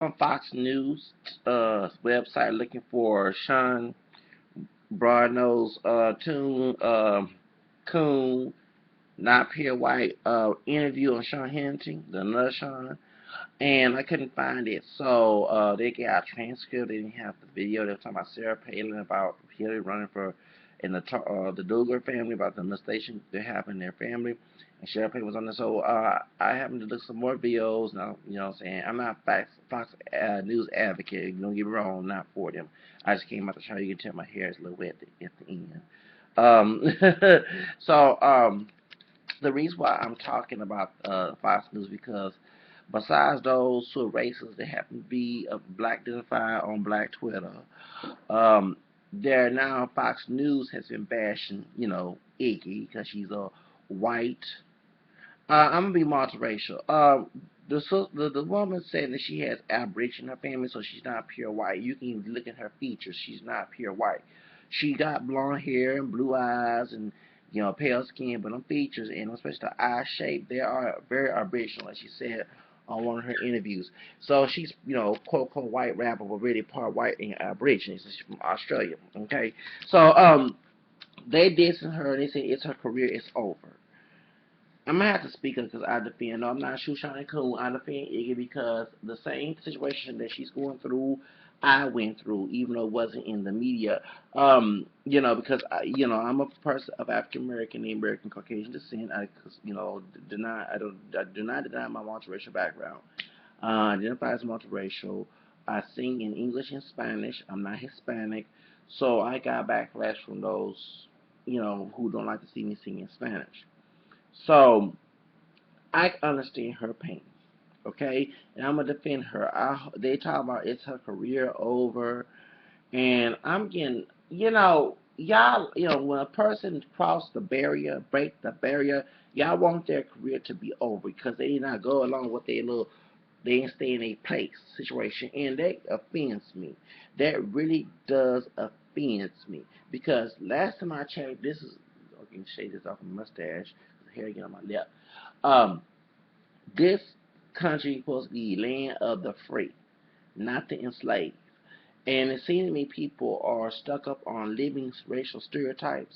on Fox News website looking for Sean Broadnose Tune Coon Not Pure White interview on Sean Hannity, the another Sean, and I couldn't find it. So they got a transcript. They didn't have the video. They were talking about Sarah Palin, about Hillary running for in the Duggar family, about the molestation that happened in their family. And Sarah Palin was on there. So I happened to look some more videos. Now, you know what I'm saying? I'm not Fox News advocate. Don't get me wrong, I'm not for them. I just came out to show you can tell my hair is a little wet at the end. So the reason why I'm talking about Fox News because besides those who are racist that happen to be black identified on Black Twitter, um, there now Fox News has been bashing, Iggy because she's a white. I'm gonna be multiracial. The woman said that she has Aboriginal in her family, so she's not pure white. You can look at her features; she's not pure white. She got blonde hair and blue eyes and pale skin, but them features and especially the eye shape, they are very Aboriginal, as she said on one of her interviews. So she's quote unquote white rapper, but really part white and Aboriginal. So she's from Australia. Okay, so they dissing her. They say it's her career is over. I'm gonna have to speak up because I defend. No, I'm not Shoeshine Coon. I defend Iggy because the same situation that she's going through, I went through, even though it wasn't in the media. Because I'm a person of African American and American Caucasian descent. I do not deny my multiracial background. Identify as multiracial. I sing in English and Spanish. I'm not Hispanic, so I got backlash from those, who don't like to see me sing in Spanish. So I understand her pain, okay? And I'm gonna defend her. They talk about it's her career over, and I'm getting, y'all, when a person cross the barrier, break the barrier, y'all want their career to be over because they did not go along with their little, they didn't stay in a place situation, and that offends me. That really does offends me because last time I checked, this is, I can shade this off my mustache, the hair get on my lip. Um, this country is supposed to be land of the free, not the enslaved. And it seems to me people are stuck up on living racial stereotypes.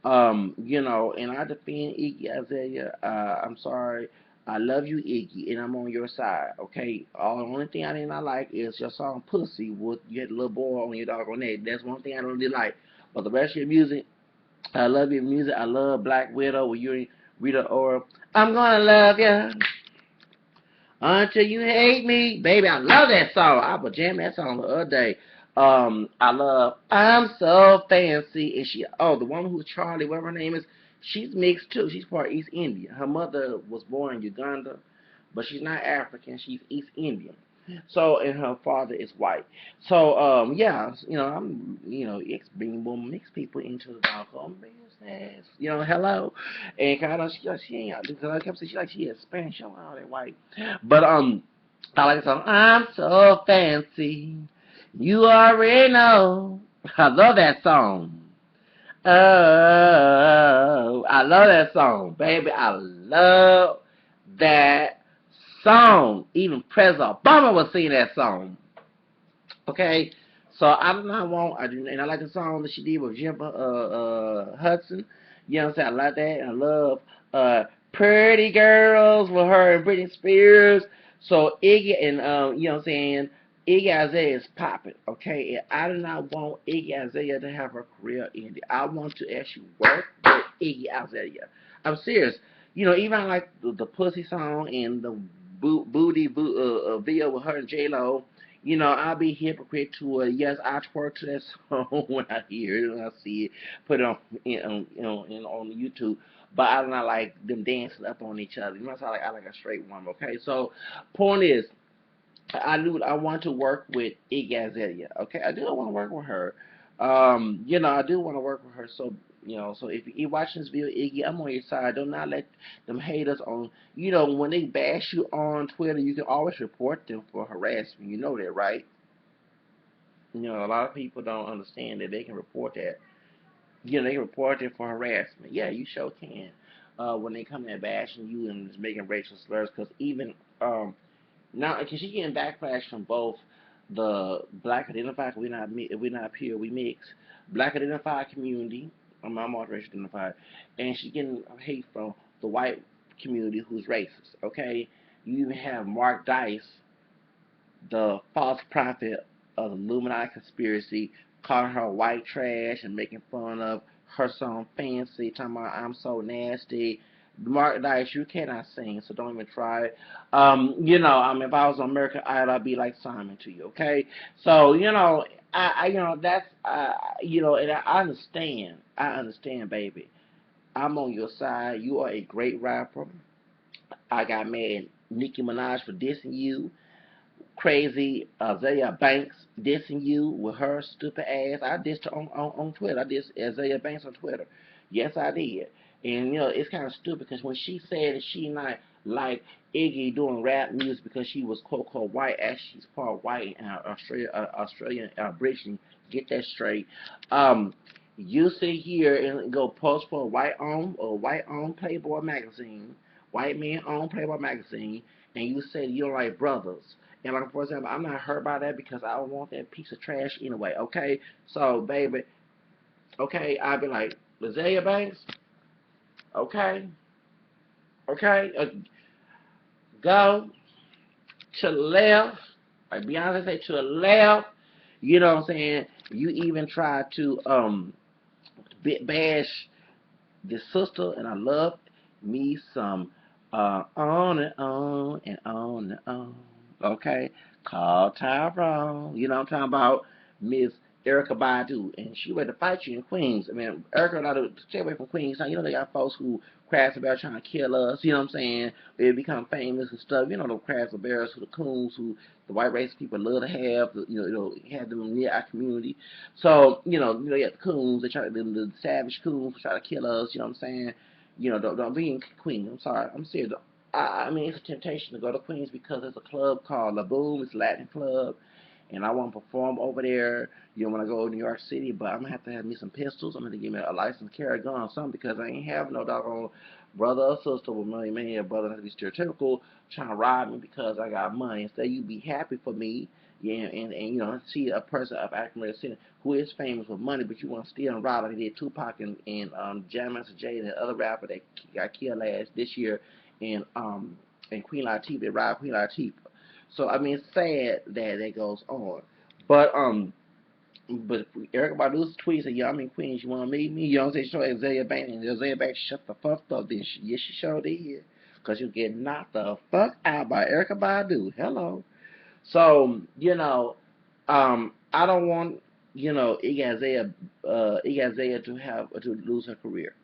And I defend Iggy Azalea. I'm sorry. I love you, Iggy, and I'm on your side, okay? All the only thing I did not like is your song Pussy with you had a little boy on your dog on that. That's one thing I don't really like. But the rest of your music, I love your music. I love Black Widow with you and Rita Ora. I'm gonna love you until you hate me, baby. I love that song. I was jamming that song the other day. I love I'm So Fancy. And the woman who's Charlie, whatever her name is, she's mixed too. She's part East Indian. Her mother was born in Uganda, but she's not African. She's East Indian. So, and her father is white. So, yeah, I'm, being woman mix people into the doggone business. Hello. And kind of, she ain't, because I kept saying she is Spanish, she don't all that white. But, I like the song, I'm so fancy. You already know. I love that song. Oh, I love that song, baby. I love that song. Even President Obama was singing that song. Okay, so I do not want. I do, and I like the song that she did with Jimmy Hudson. You know what I'm saying? I like that. And I love uh, Pretty Girls with her and Britney Spears. So Iggy and you know what I'm saying? Iggy Azalea is popping, okay? And I do not want Iggy Azalea to have her career ended. I want to actually work with Iggy Azalea. I'm serious. Even like the Pussy song and the video with her and J Lo. I'll be hypocrite to it. Yes, I twerk to that song when I hear it, when I see it, put it on YouTube. But I do not like them dancing up on each other. I like a straight woman. Okay, so point is, I want to work with Iggy Azalea. Okay, I do want to work with her. I do want to work with her. So so if you're watching this video, Iggy, I'm on your side. Do not let them haters on. When they bash you on Twitter, you can always report them for harassment. You know that, right? A lot of people don't understand that they can report that. They can report it for harassment. Yeah, you sure can. When they come in bashing you and just making racial slurs, because even now because she getting backlash from both the black identified, we're not pure, we mix, black identified community, I'm multiracial identified, and she getting hate from the white community who's racist. Okay, you even have Mark Dice, the false prophet of the Illuminati conspiracy, calling her white trash and making fun of her song Fancy, talking about I'm so nasty. Mark Dice, you cannot sing, so don't even try it. If I was on American Idol, I'd be like Simon to you, okay? So, that's, and I understand. I understand, baby. I'm on your side. You are a great rapper. I got mad at Nicki Minaj for dissing you. Crazy Azalea Banks dissing you with her stupid ass. I dissed her on Twitter. I dissed Azalea Banks on Twitter. Yes, I did. And it's kind of stupid because when she said that she not like Iggy doing rap music because she was quote unquote white, as she's part white and Australian British. Get that straight. Um, you sit here and go post for a white owned Playboy magazine, white man owned Playboy magazine, and you say you don't like brothers. And like for example, I'm not hurt by that because I don't want that piece of trash anyway. Okay, so baby, okay, I've been like Azalea Banks. Okay, okay, go to the left. Like Beyonce say to the left. You know what I'm saying? You even try to bash this sister, and I love me some on and on and on and on. Okay, call Tyrone. You know what I'm talking about? Miss Erica Badu, and she ready to fight you in Queens. I mean, Erica got to stay away from Queens. Now, they got folks who crabs about trying to kill us. You know what I'm saying? They become famous and stuff. You know, the crabs, the bears, who the coons, who the white race people love to have. Have them near our community. So, you got the coons, they try to, the savage coons who try to kill us, you know what I'm saying? Don't be in Queens. I'm sorry. I'm serious. I mean, it's a temptation to go to Queens because there's a club called La Boom. It's a Latin club, and I want to perform over there. When I go to New York City, but I'm gonna have to have me some pistols. I'm gonna give me a license to carry a gun or something because I ain't have no doggone brother or sister with money. Many a brother has to be stereotypical trying to rob me because I got money. Instead, you be happy for me, yeah, and see a person of African American who is famous with money, but you want to steal and rob like they did Tupac and Jam Master Jay and the other rapper that got killed last this year, and Queen Latifah. They robbed Queen Latifah. So I mean, it's sad that that goes on, but but Erica Badu's tweet said, "Yeah, I'm in Queens. You want to meet me?" You know what I'm saying? Show Azalea Banks, and Azalea Banks shut the fuck up. Then yes, she sure did, cause you get knocked the fuck out by Erica Badu. Hello. So I don't want Iggy Azalea to lose her career.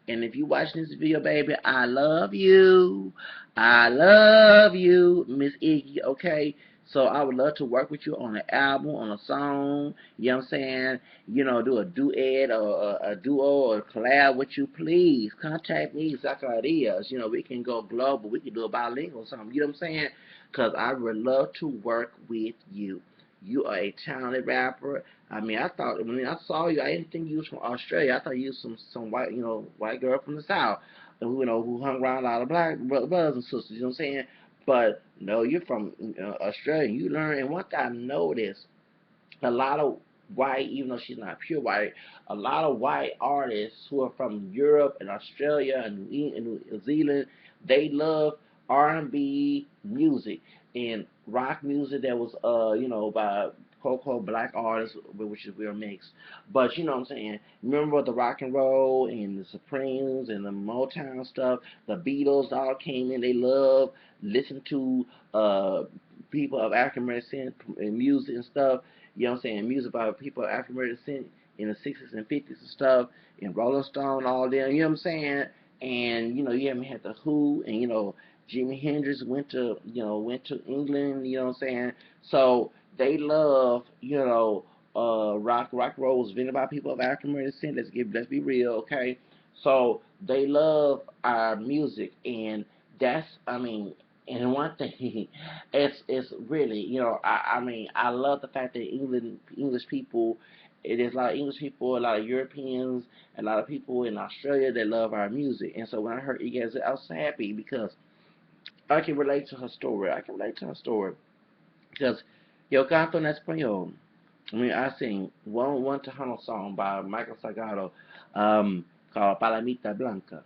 And if you watch this video, baby, I love you. I love you, Miss Iggy, okay? So I would love to work with you on an album, on a song, you know what I'm saying? Do a duet or a duo or a collab with you, please. Contact me, Zacharias. We can go global. We can do a bilingual or something, you know what I'm saying? Because I would love to work with you. You are a talented rapper. I mean, I thought when I saw you, I didn't think you was from Australia. I thought you was some white, white girl from the South, who who hung around a lot of black brothers and sisters. You know what I'm saying? But no, you're from Australia. You learn, and one thing I noticed, a lot of white, even though she's not pure white, a lot of white artists who are from Europe and Australia and New Zealand, they love R&B music and rock music that was by quote black artists, which is real mixed. But you know what I'm saying? Remember the rock and roll and the Supremes and the Motown stuff, the Beatles all came in. They love listen to people of African American music and stuff. You know what I'm saying? Music by people of African American descent in the 60s and 50s and stuff, and Rolling Stone, all them. You know what I'm saying? And you haven't had the Who, and Jimi Hendrix went to England. You know what I'm saying? So they love rock roll was invented by people of African American descent. Let's be real, okay? So they love our music, and that's I mean and one thing, it's really, I mean, I love the fact that English people, it is a lot of English people, a lot of Europeans, a lot of people in Australia that love our music. And so when I heard Iggy, I was so happy because I can relate to her story. I can relate to her story because yo canto en español. I mean, I sing one Tejano song by Michael Salgado, called Palamita Blanca.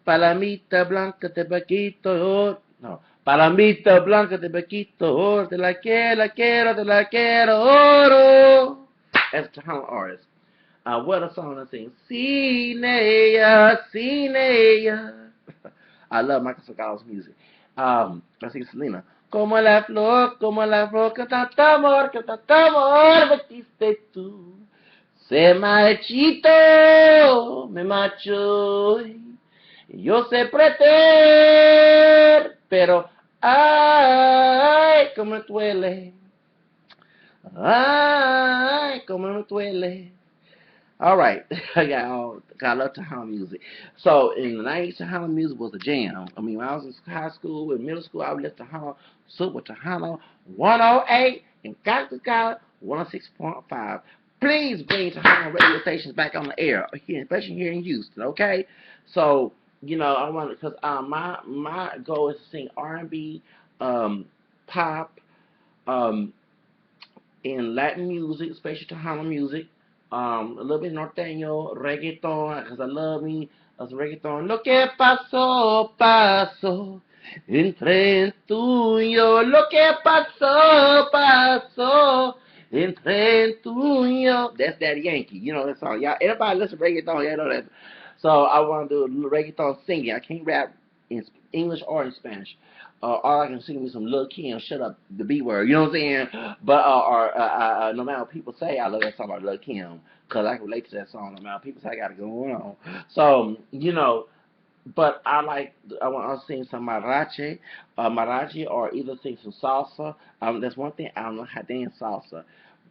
Palamita Blanca te paquito, no, Palamita Blanca te paquito, te la quiero, oro. That's a Tejano artist. What a song I sing. Cinea, Cinea. I love Michael Salgado's music. I sing Selena. Como la flor, que tanto amor metiste tú. Se marchito, me marchó. Yo sé pretender, pero ay, como me duele. Ay, como me duele. All right, got love Tejano music. So in the 90s, Tejano music was a jam. I mean, when I was in high school and middle school, I would listen to Tejano, Super Tejano 108 and Gospel College 106.5. Please bring Tejano radio stations back on the air, here, especially here in Houston. Okay, so I want because my goal is to sing R&B, pop, um, in Latin music, especially Tejano music, a little bit norteño, reggaeton, because I love me as reggaeton. Lo que pasó, pasó entre tú y yo. Lo que pasó, pasó entre tú y yo. That's that Yankee, that song. Y'all, everybody listen to reggaeton, y'all know that. So I want to do reggaeton singing. I can't rap in English or in Spanish. All I can sing is some Lil Kim, shut up the B word, you know what I'm saying? But no matter what people say, I love that song by Lil Kim because I can relate to that song. No matter what people say, I got it going on. So but I want to sing some marachi, or either sing some salsa. That's one thing I don't know how to dance salsa.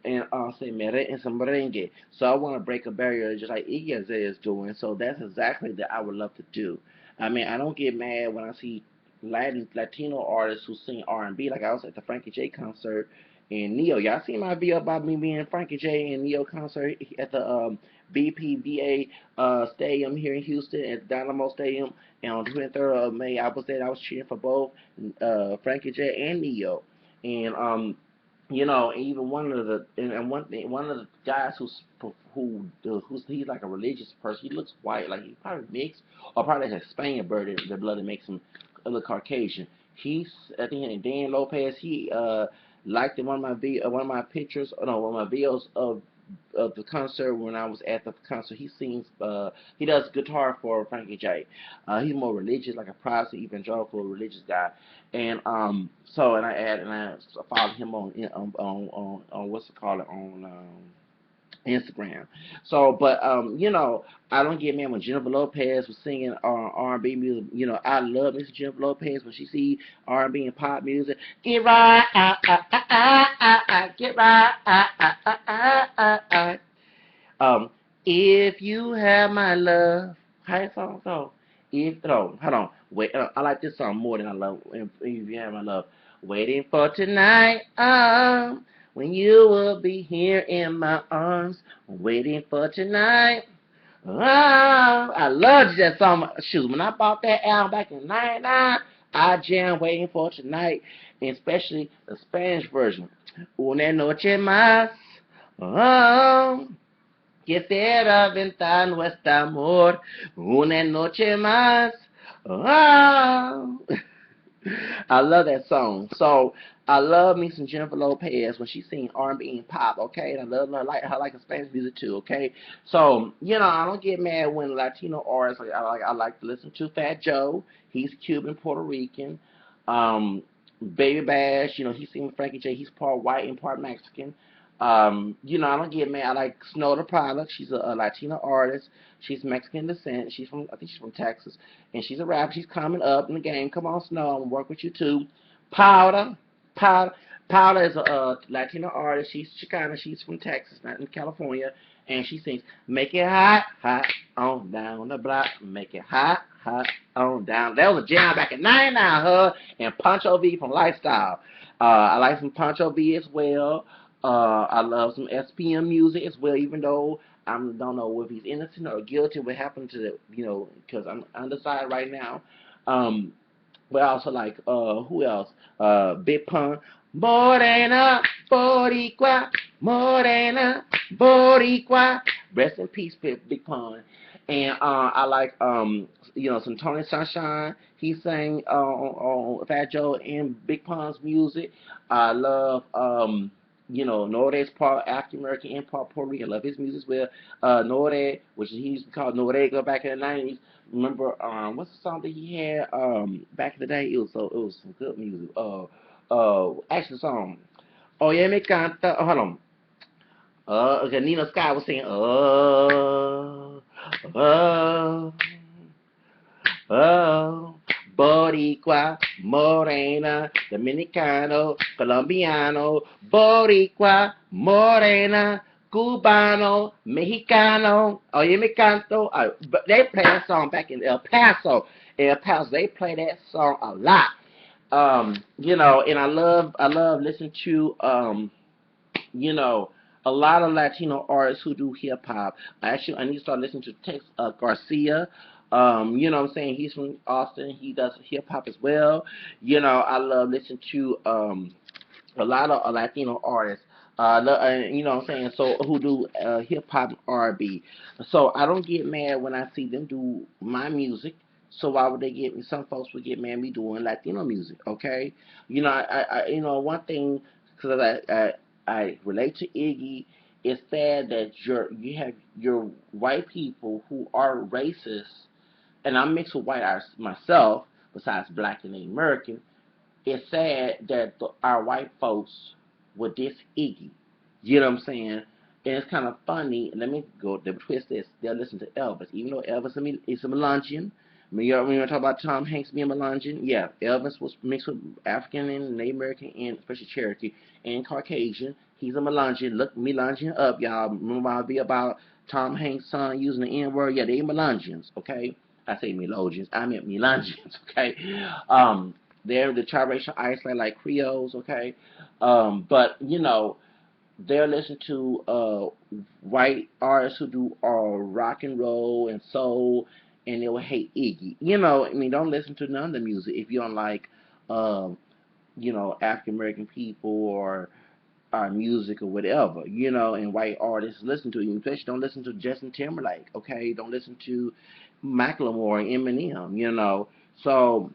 And say and some merengue. So I want to break a barrier just like Iggy Azalea is doing. So that's exactly that I would love to do. I mean, I don't get mad when I see Latino artists who sing R&B. Like I was at the Frankie J concert in Neo. Y'all seen my video about me being Frankie J and Neo concert at the BPVA Stadium here in Houston at Dynamo Stadium. And on the 23rd of May, I was there. I was cheering for both Frankie J and Neo. And even one of the one of the guys who's he's like a religious person. He looks white, like he probably mixed or probably has Spaniard blood that makes him look Caucasian. He's I think Dan Lopez. He liked one of my pictures, no, one of my videos of the concert when I was at the concert. He does guitar for Frankie J. He's more religious, like a Protestant evangelical religious guy. And I followed him on what's it called on Instagram. So, but I don't get mad when Jennifer Lopez was singing R&B music. I love Miss Jennifer Lopez when she see R&B and pop music. Get right, get right, if you have my love. How that song go? Hold on, wait. I like this song more than I love. If you have my love, waiting for tonight. When you will be here in my arms, waiting for tonight. I loved that song. Shoot, when I bought that album back in '99, I jammed Waiting for Tonight, and especially the Spanish version. Una noche más. Oh, quisiera aventar nuestro amor una noche más. Oh. I love that song. So I love me some Jennifer Lopez when she sing R&B and pop. Okay, and I love her like her Spanish music too. Okay, so I don't get mad when Latino artists I like to listen to Fat Joe. He's Cuban, Puerto Rican. Baby Bash. He sing Frankie J. He's part white and part Mexican. I don't get mad. I like Snow the Product. She's a Latina artist. She's Mexican descent. I think she's from Texas, and she's a rapper. She's coming up in the game. Come on, Snow. I'm gonna work with you too. Powder, Powder, Powder is a Latina artist. She's Chicana. She's from Texas, not in California, and she sings "Make It Hot, Hot on Down the Block." Make it hot, hot on down. That was a jam back in '99. Her and Pancho V from Lifestyle. I like some Pancho V as well. I love some SPM music as well, even though I don't know if he's innocent or guilty. What happened to because I'm undecided right now. Um, But I also like who else? Big Pun. Morena, Boricua, Morena, Boricua. Rest in peace, Big Pun. And I like some Tony Sunshine. He sang on Fat Joe and Big Pun's music. I love Nore's part African American and part Puerto Rican. I love his music as well. Nore, which he used to call Norega back in the 90s. Remember, what's the song that he had back in the day? It was some good music. Action song. Oye me canta. Oh, hold on. Okay, Nina Sky was singing. Oh, oh, Boricua, Morena, Dominicano, Colombiano, Boricua, Morena, Cubano, Mexicano. Oye me canto. But they play that song back in El Paso. El Paso, they play that song a lot. And I love listening to you know, a lot of Latino artists who do hip hop. I need to start listening to Tex Garcia. What I'm saying? He's from Austin. He does hip hop as well. I love listening to a lot of Latino artists. What I'm saying? So who do hip hop and R&B. So I don't get mad when I see them do my music. So why would they get me? Some folks would get mad at me doing Latino music. Okay, one thing because I relate to Iggy. It's sad that you have your white people who are racist, and I'm mixed with white artists myself, besides black and Native American. It's sad that our white folks would diss Iggy. You know what I'm saying? And it's kind of funny. Let me go. They twist this. They'll listen to Elvis, even though Elvis is a Melungeon. When you talk about Tom Hanks being Melungeon, yeah, Elvis was mixed with African and Native American and especially Cherokee and Caucasian. He's a Melungeon. Look Melungeon up, y'all. Remember I'll be about Tom Hanks' son using the N word? Yeah, they Melungeons, okay? I say Melungeons. I meant Melungeons, okay? They're the triracial isolate like Creoles, okay? But they'll listen to white artists who do rock and roll and soul, and they will hate Iggy. I mean, don't listen to none of the music if you don't like, um, African American people or our music or whatever. And white artists listen to you. Especially don't listen to Justin Timberlake, okay? Don't listen to Macklemore and Eminem. So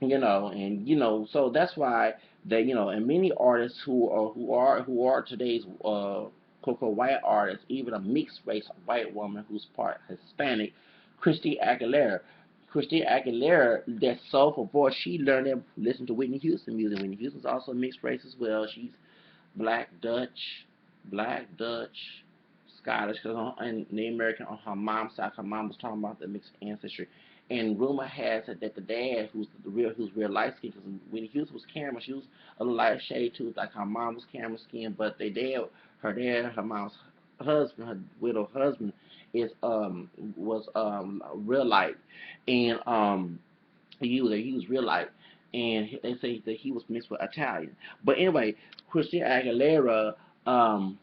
so that's why that and many artists who are today's quote unquote white artists, even a mixed race white woman who's part Hispanic, Christy Aguilera. Christy Aguilera, that soulful voice, she learned to listen to Whitney Houston music. Whitney Houston's also a mixed race as well. She's black Dutch, Scottish, and Native American on her mom's side. Her mom was talking about the mixed ancestry. And rumor has it that the dad, who's real light skinned, because when Hughes was Cameron, she was a little light shade too, like her mom was Cameron skin, but her mom's husband, her widowed husband, is was real light, and he was real light, and they say that he was mixed with Italian. But anyway, Christina Aguilera um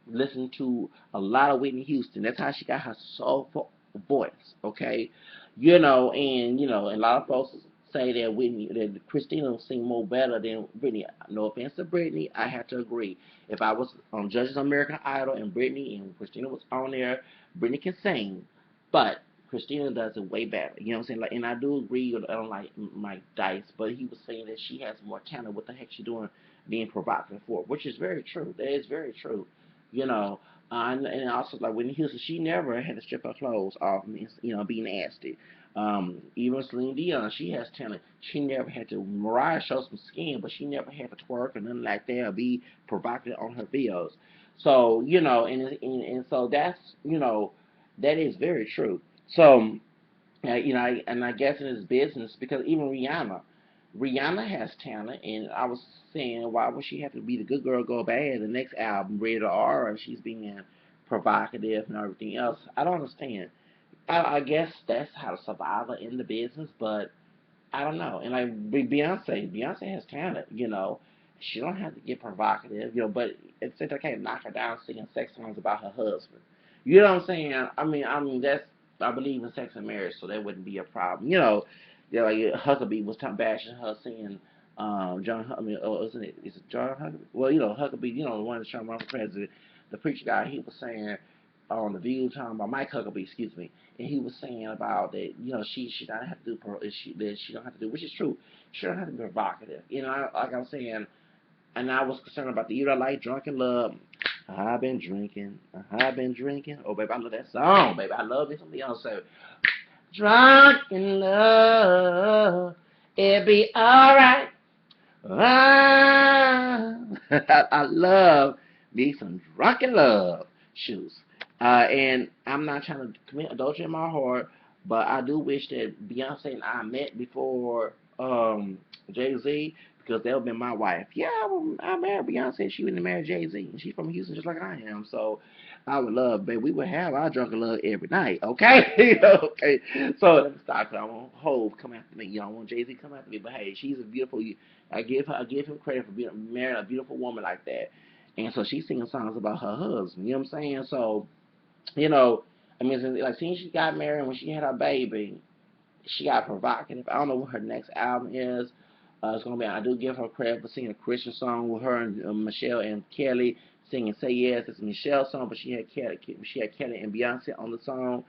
listened to a lot of Whitney Houston. That's how she got her soulful voice. Okay, and a lot of folks say that Christina will sing more better than Britney. No offense to Britney, I have to agree. If I was on Judges American Idol and Britney and Christina was on there, Britney can sing, but Christina does it way better. You know what I'm saying? Like, and I do agree. I don't like Mike Dice, but he was saying that she has more talent. What the heck she doing being provocative for? Which is very true. That is very true. You know, and also like Whitney Houston, she never had to strip her clothes off, be nasty. Even Celine Dion, she has talent. She never had to. Mariah shows some skin, but she never had to twerk or nothing like that or be provocative on her videos. So and so that's that is very true. So and I guess in this business because even Rihanna has talent, and I was saying why would she have to be the good girl go bad? The next album, Rated R, and she's being provocative and everything else. I don't understand. I guess that's how to survive in the business, but I don't know. And like Beyonce has talent. She don't have to get provocative. But it's I can't knock her down singing sex songs about her husband. You know what I'm saying? I mean that's I believe in sex and marriage, so that wouldn't be a problem. Yeah, like Huckabee was bashing her, saying I mean, isn't it? Is it John Huckabee? Well, Huckabee, the one that's trying to run for president, the preacher guy. He was saying on the View talking about Mike Huckabee, excuse me, and he was saying about that, she don't have to do she don't have to do, which is true. She don't have to be provocative. Like I was saying, and I was concerned about the I like drunken love. I've been drinking. I've been drinking. Oh, baby, I love that song, baby. I love me some Beyonce. Drunk in love, it'll be alright. Ah, I love me some drunken love shoes. And I'm not trying to commit adultery in my heart, but I do wish that Beyonce and I met before Jay-Z, because that would have been my wife. Yeah, I married Beyonce. She wouldn't marry Jay-Z. And she's from Houston just like I am. So I would love, baby. We would have our drunken love every night, okay? Okay. So let me stop. I want Hove come after me. I want Jay-Z come after me. But hey, she's a beautiful. I give him credit for being marrying a beautiful woman like that. And so she's singing songs about her husband. You know what I'm saying? So, you know, I mean, like, since she got married, when she had her baby, she got provocative. I don't know what her next album is. It's gonna be. I do give her credit for singing a Christian song with her and Michelle and Kelly singing "Say Yes." It's Michelle's song, but she had Kelly and Beyonce on the song.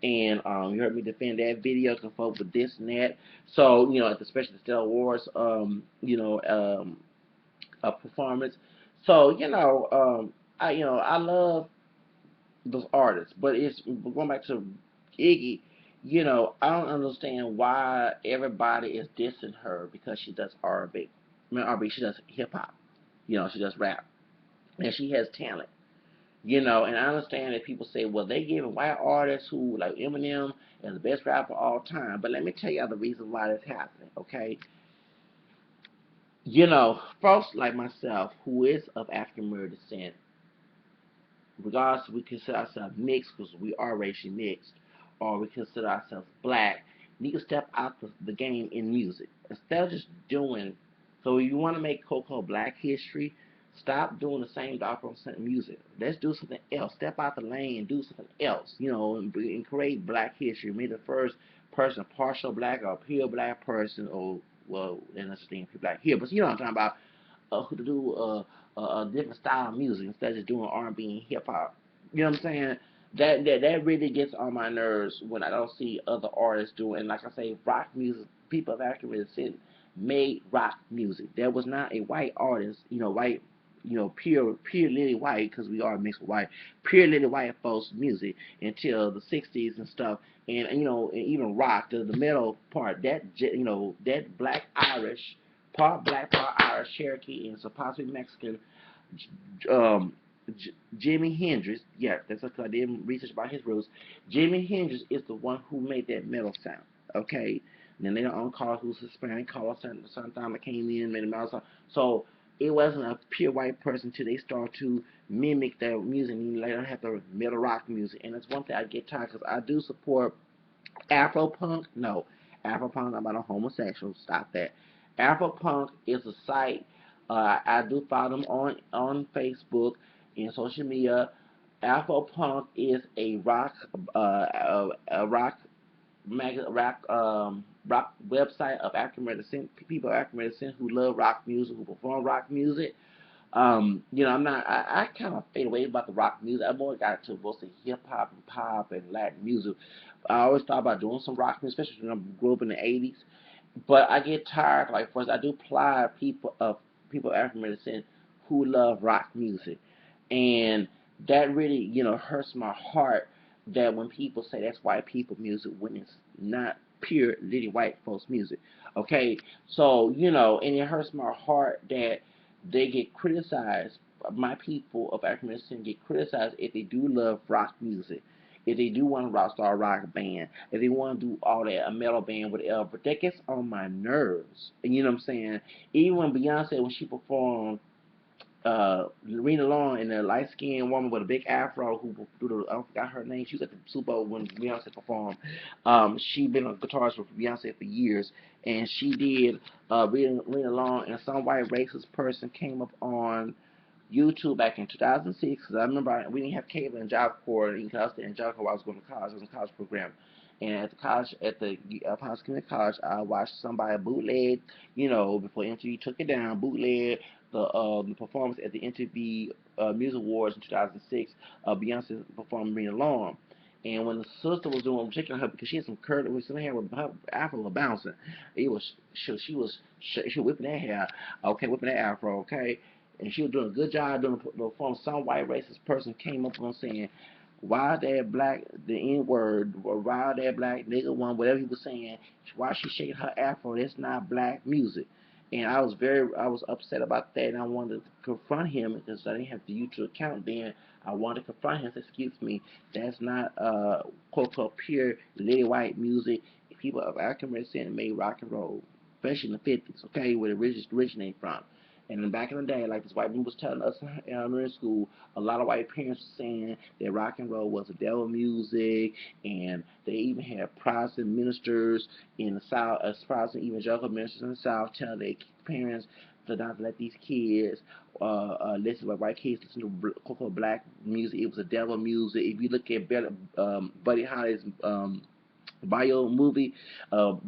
And you heard me defend that video, can vote with this and that. So especially the Stellar Awards, a performance. So I love those artists, but it's going back to Iggy. I don't understand why everybody is dissing her because she does R&B. I mean R&B, she does hip hop. She does rap, and she has talent. And I understand that people say, well, they giving white artists who like Eminem as the best rapper of all time. But let me tell you the reason why that's happening. Okay, folks like myself who is of African American descent, regardless if we consider ourselves mixed because we are racially mixed, or we consider ourselves black, need to step out the game in music. Instead of just doing, so if you want to make Coco Black history, stop doing the same doggone music. Let's do something else. Step out the lane and do something else, and create black history. Maybe the first person, partial black or pure black person, or, well, and that's the thing, pure black here, but you know what I'm talking about, to do a different style of music instead of just doing R&B and hip hop. You know what I'm saying? That really gets on my nerves when I don't see other artists doing. And like I say, rock music. People have actually said made rock music. There was not a white artist, white, pure lily white, because we are mixed with white, pure lily white folks music until the '60s and stuff. And and even rock, the metal part, that black Irish, part black, part Irish, Cherokee, and so possibly Mexican. Um, Jimi Hendrix, yeah, that's because I did research about his roots. Jimi Hendrix is the one who made that metal sound. Okay, and then later on, Carlos, who's Hispanic, Carlos Santana came in and made a metal sound. So it wasn't a pure white person until they start to mimic their music and later have the metal rock music. And it's one thing I get tired because I do support Afropunk. No, Afropunk. I'm not a homosexual. Stop that. Afropunk is a site. I do follow them on Facebook and social media. Afropunk is a rock website of African American people of African American who love rock music, who perform rock music. I'm not. I kind of fade away about the rock music. I've more got to mostly hip hop and pop and Latin music. I always thought about doing some rock music, especially when I grew up in the '80s. But I get tired. Like, first, I do applaud people of African American who love rock music, and that really hurts my heart that when people say that's white people music when it's not pure litty white folks music. Okay, so and it hurts my heart that they get criticized. My people of African American get criticized if they do love rock music, if they do want to start a rock band, if they want to do all that, a metal band, whatever. But that gets on my nerves. And you know what I'm saying? Even when Beyonce, when she performed Lorena Long and the light skinned woman with a big afro who do the, I forgot her name. She was at the Super Bowl when Beyonce performed. She been a guitarist for Beyonce for years, and she did Lorena Long, and some white racist person came up on YouTube back in 2006. Cause I remember we didn't have cable in Job Corps, and I was in Job Corps while I was going to college. I was in a college program, And at the college, at the Ponce Community College, I watched somebody bootleg, before MTV took it down, bootleg the performance at the MTV Music Awards in 2006. Beyonce performed "Bring It Along." And when the sister was doing, checking her because she had some curly, with some hair with her afro was bouncing. It was she was whipping that hair, okay, whipping that afro, okay, and she was doing a good job doing the performance. Some white racist person came up on saying, why that black, the N word, or why that black nigga one, whatever he was saying, why she shaking her afro? That's not black music. And I was upset about that, and I wanted to confront him because I didn't have the YouTube account then. I wanted to confront him and say, excuse me, that's not quote unquote pure lady white music. People of African descent made rock and roll, especially in the 50s, okay, where it originated from. And then back in the day, like this white man was telling us in elementary school, a lot of white parents were saying that rock and roll was the devil music, and they even had Protestant ministers in the South, Protestant evangelical ministers in the South, telling their parents to not let these kids listen to white kids listen to black music. It was the devil music. If you look at Buddy Holly's bio movie, the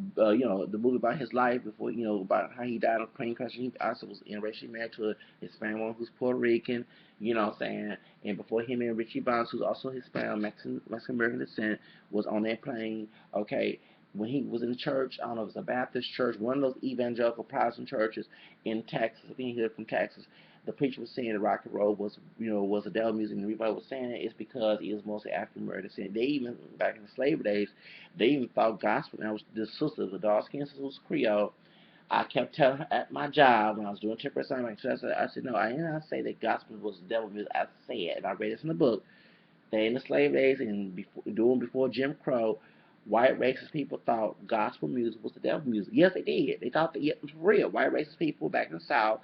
movie about his life before, about how he died of plane crash. He also was interracially married to a Hispanic woman who's Puerto Rican, what I'm saying? And before him and Richie Bonds, who's also Hispanic, Mexican American descent, was on that plane, okay, when he was in church, I don't know if it was a Baptist church, one of those evangelical Protestant churches in Texas, I think he was from Texas, the preacher was saying that rock and roll was, was a devil music, and everybody was saying it's because it was mostly African American. They even, back in the slave days, they even thought gospel. And I was the sister, the dark skinned sister was Creole. I kept telling her at my job when I was doing temporary assignment, I said, no, I did not say that gospel was the devil music. I said, and I read this in the book, that in the slave days and before Jim Crow, white racist people thought gospel music was the devil music. Yes, they did. They thought that it was real. White racist people back in the South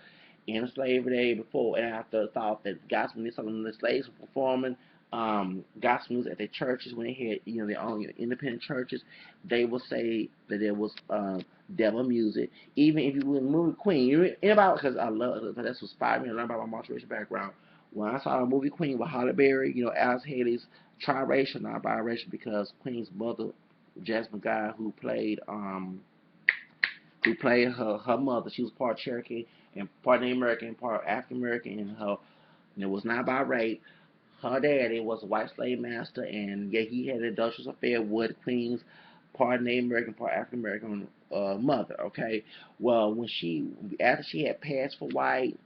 in the slavery day before and after thought that gospel music, some of the slaves were performing gospel music at their churches when they had, their own independent churches. They would say that it was devil music. Even if you were in the movie Queen, because I love it, that's what inspired me to learn about my multiracial background. When I saw the movie Queen with Halle Berry, Alice Haley's triracial, not biracial, because Queen's mother, Jasmine Guy, who played her mother, she was part Cherokee and part Native American, part African American, and it was not by rape. Her daddy was a white slave master, and yeah, he had an adulterous affair with Queen's part Native American, part African American mother. Okay, well, after she had passed for white,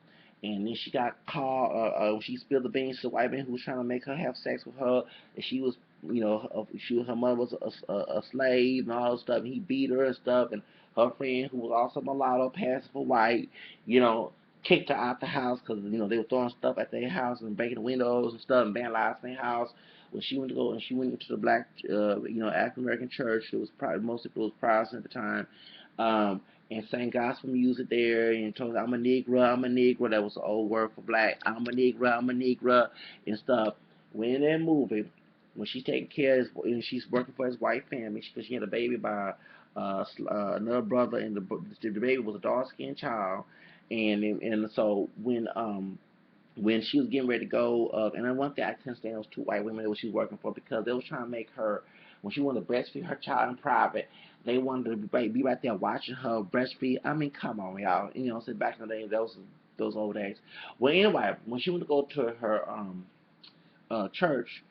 and then she got caught. She spilled the beans to the white man who was trying to make her have sex with her, and she was, her mother was a slave and all this stuff. And he beat her and stuff, and her friend who was also mulatto, passed for white, you know, kicked her out the house because they were throwing stuff at their house and breaking the windows and stuff and vandalizing their house. When she went to go and she went into the black, African American church, it was probably most people was Protestant at the time, and sang gospel music there and told her, I'm a Negro, I'm a Negro. That was the old word for black. I'm a Negro, I'm a Negro, and stuff. When in that movie, when she's taking care of his, and she's working for his white family because she had a baby by another brother, and the baby was a dark skinned child, and so when she was getting ready to go, and then one thing I couldn't stand those two white women that she was working for because they was trying to make her, when she wanted to breastfeed her child in private, they wanted to be right there watching her breastfeed. I mean, come on, y'all. So back in the day, those old days. Well, anyway, when she went to go to her church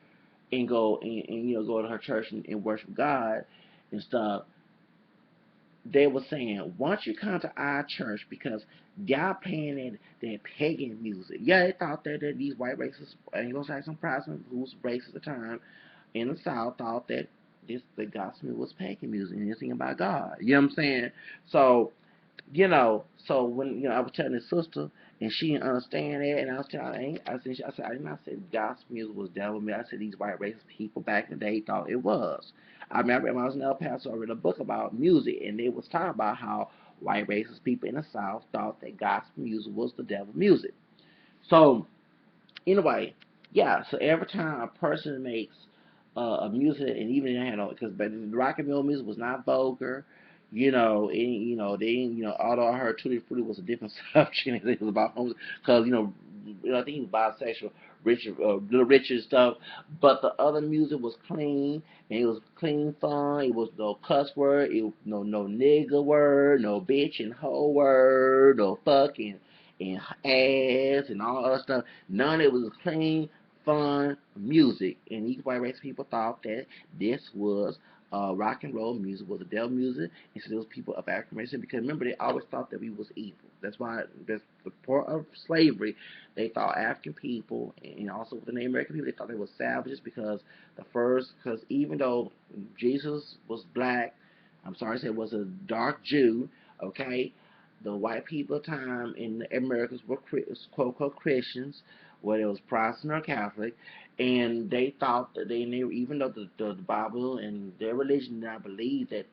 and go to her church and worship God and stuff, they were saying, why don't you come to our church because y'all playing that pagan music. Yeah, they thought that these white racist Anglo-Saxon Protestants, who was racist at the time in the South, thought that the gospel was pagan music and anything about God. You know what I'm saying? So so when I was telling his sister and she didn't understand that, and I was telling her, I did not say gospel music was devil music. I said these white racist people back in the day thought it was. I remember when I was in El Paso, I read a book about music, and they was talking about how white racist people in the South thought that gospel music was the devil music. So anyway, yeah. So every time a person makes a music, and even because the rock and roll music was not vulgar, they although I heard Tutti Frutti was a different subject, it was about homes, because I think he was bisexual, Richard, Little Richard and stuff. But the other music was clean, and it was clean fun. It was no cuss word, it was no nigga word, no bitch and hoe word, no fucking and ass and all other stuff. None of it was clean, fun music. And these white race people thought that this was rock and roll music, was the devil music, and so those people of African race. Because remember, they always thought that we was evil. That's the part of slavery. They thought African people, and also with the Native American people, they thought they were savages because because even though Jesus was black, I'm sorry, I said was a dark Jew, okay, the white people at the time in the Americas were quote unquote Christians, whether it was Protestant or Catholic, and they thought that they knew, even though the Bible and their religion did not believe that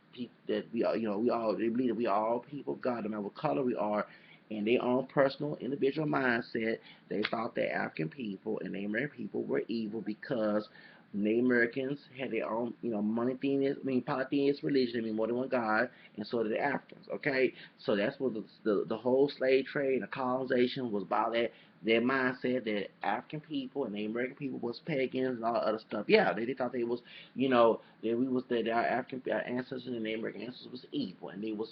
that we are, we all, they believe that we are all people of God, no matter what color we are. In their own personal individual mindset, they thought that African people and Native American people were evil because Native Americans had their own, monotheist, polytheist religion, more than one God, and so did the Africans. Okay, so that's what the whole slave trade and the colonization was about. Their mindset that African people and Native American people was pagans and all that other stuff. Yeah, they thought they was, that we was that our African our ancestors and Native American ancestors was evil, and they was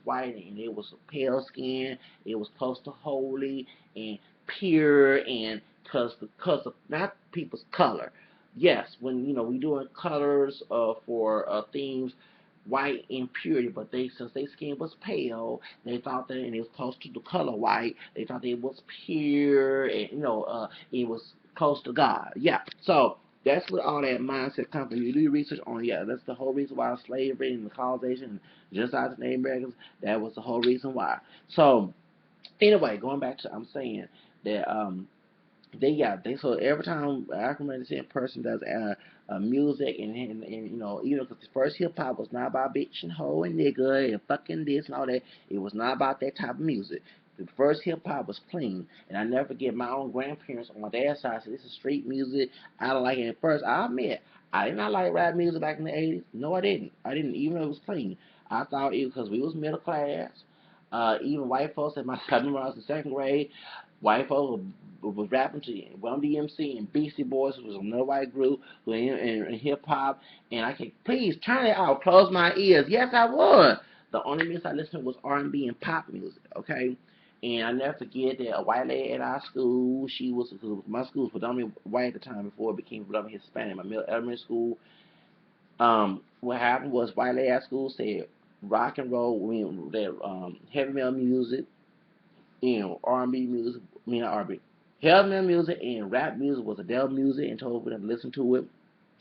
white, and they was pale skin, it was close to holy and pure, and cause of not people's color. Yes, when we doing colors for themes white impurity, but since their skin was pale, they thought that, and it was close to the color white, they thought it was pure, and it was close to God. Yeah, so that's what all that mindset comes from. You do your research on, yeah, that's the whole reason why slavery and the colonization, just as the Native Americans, that was the whole reason why. So anyway, going back to, I'm saying that so every time African American person does music and because the first hip hop was not about bitch and hoe and nigga and fucking this and all that. It was not about that type of music. The first hip hop was clean, and I never forget my own grandparents on my dad's side said this is street music. I don't like it at first. I admit I did not like rap music back in the '80s. No, I didn't. I didn't, even though it was clean. I thought it because we was middle class. Even white folks at my I remember I was in second grade. White folks was rapping to Run DMC and Beastie Boys, who was another white group, who in hip hop. And I said, please turn it out, close my ears. Yes, I would. The only music I listened to was R&B and pop music. Okay. And I never forget that a white lady at our school, my school was predominantly white at the time before it became predominantly Hispanic. My middle elementary school, what happened was white lady at school said rock and roll, that heavy metal music, R&B music, not R&B, heavy metal music and rap music was adult music, and told me to listen to it.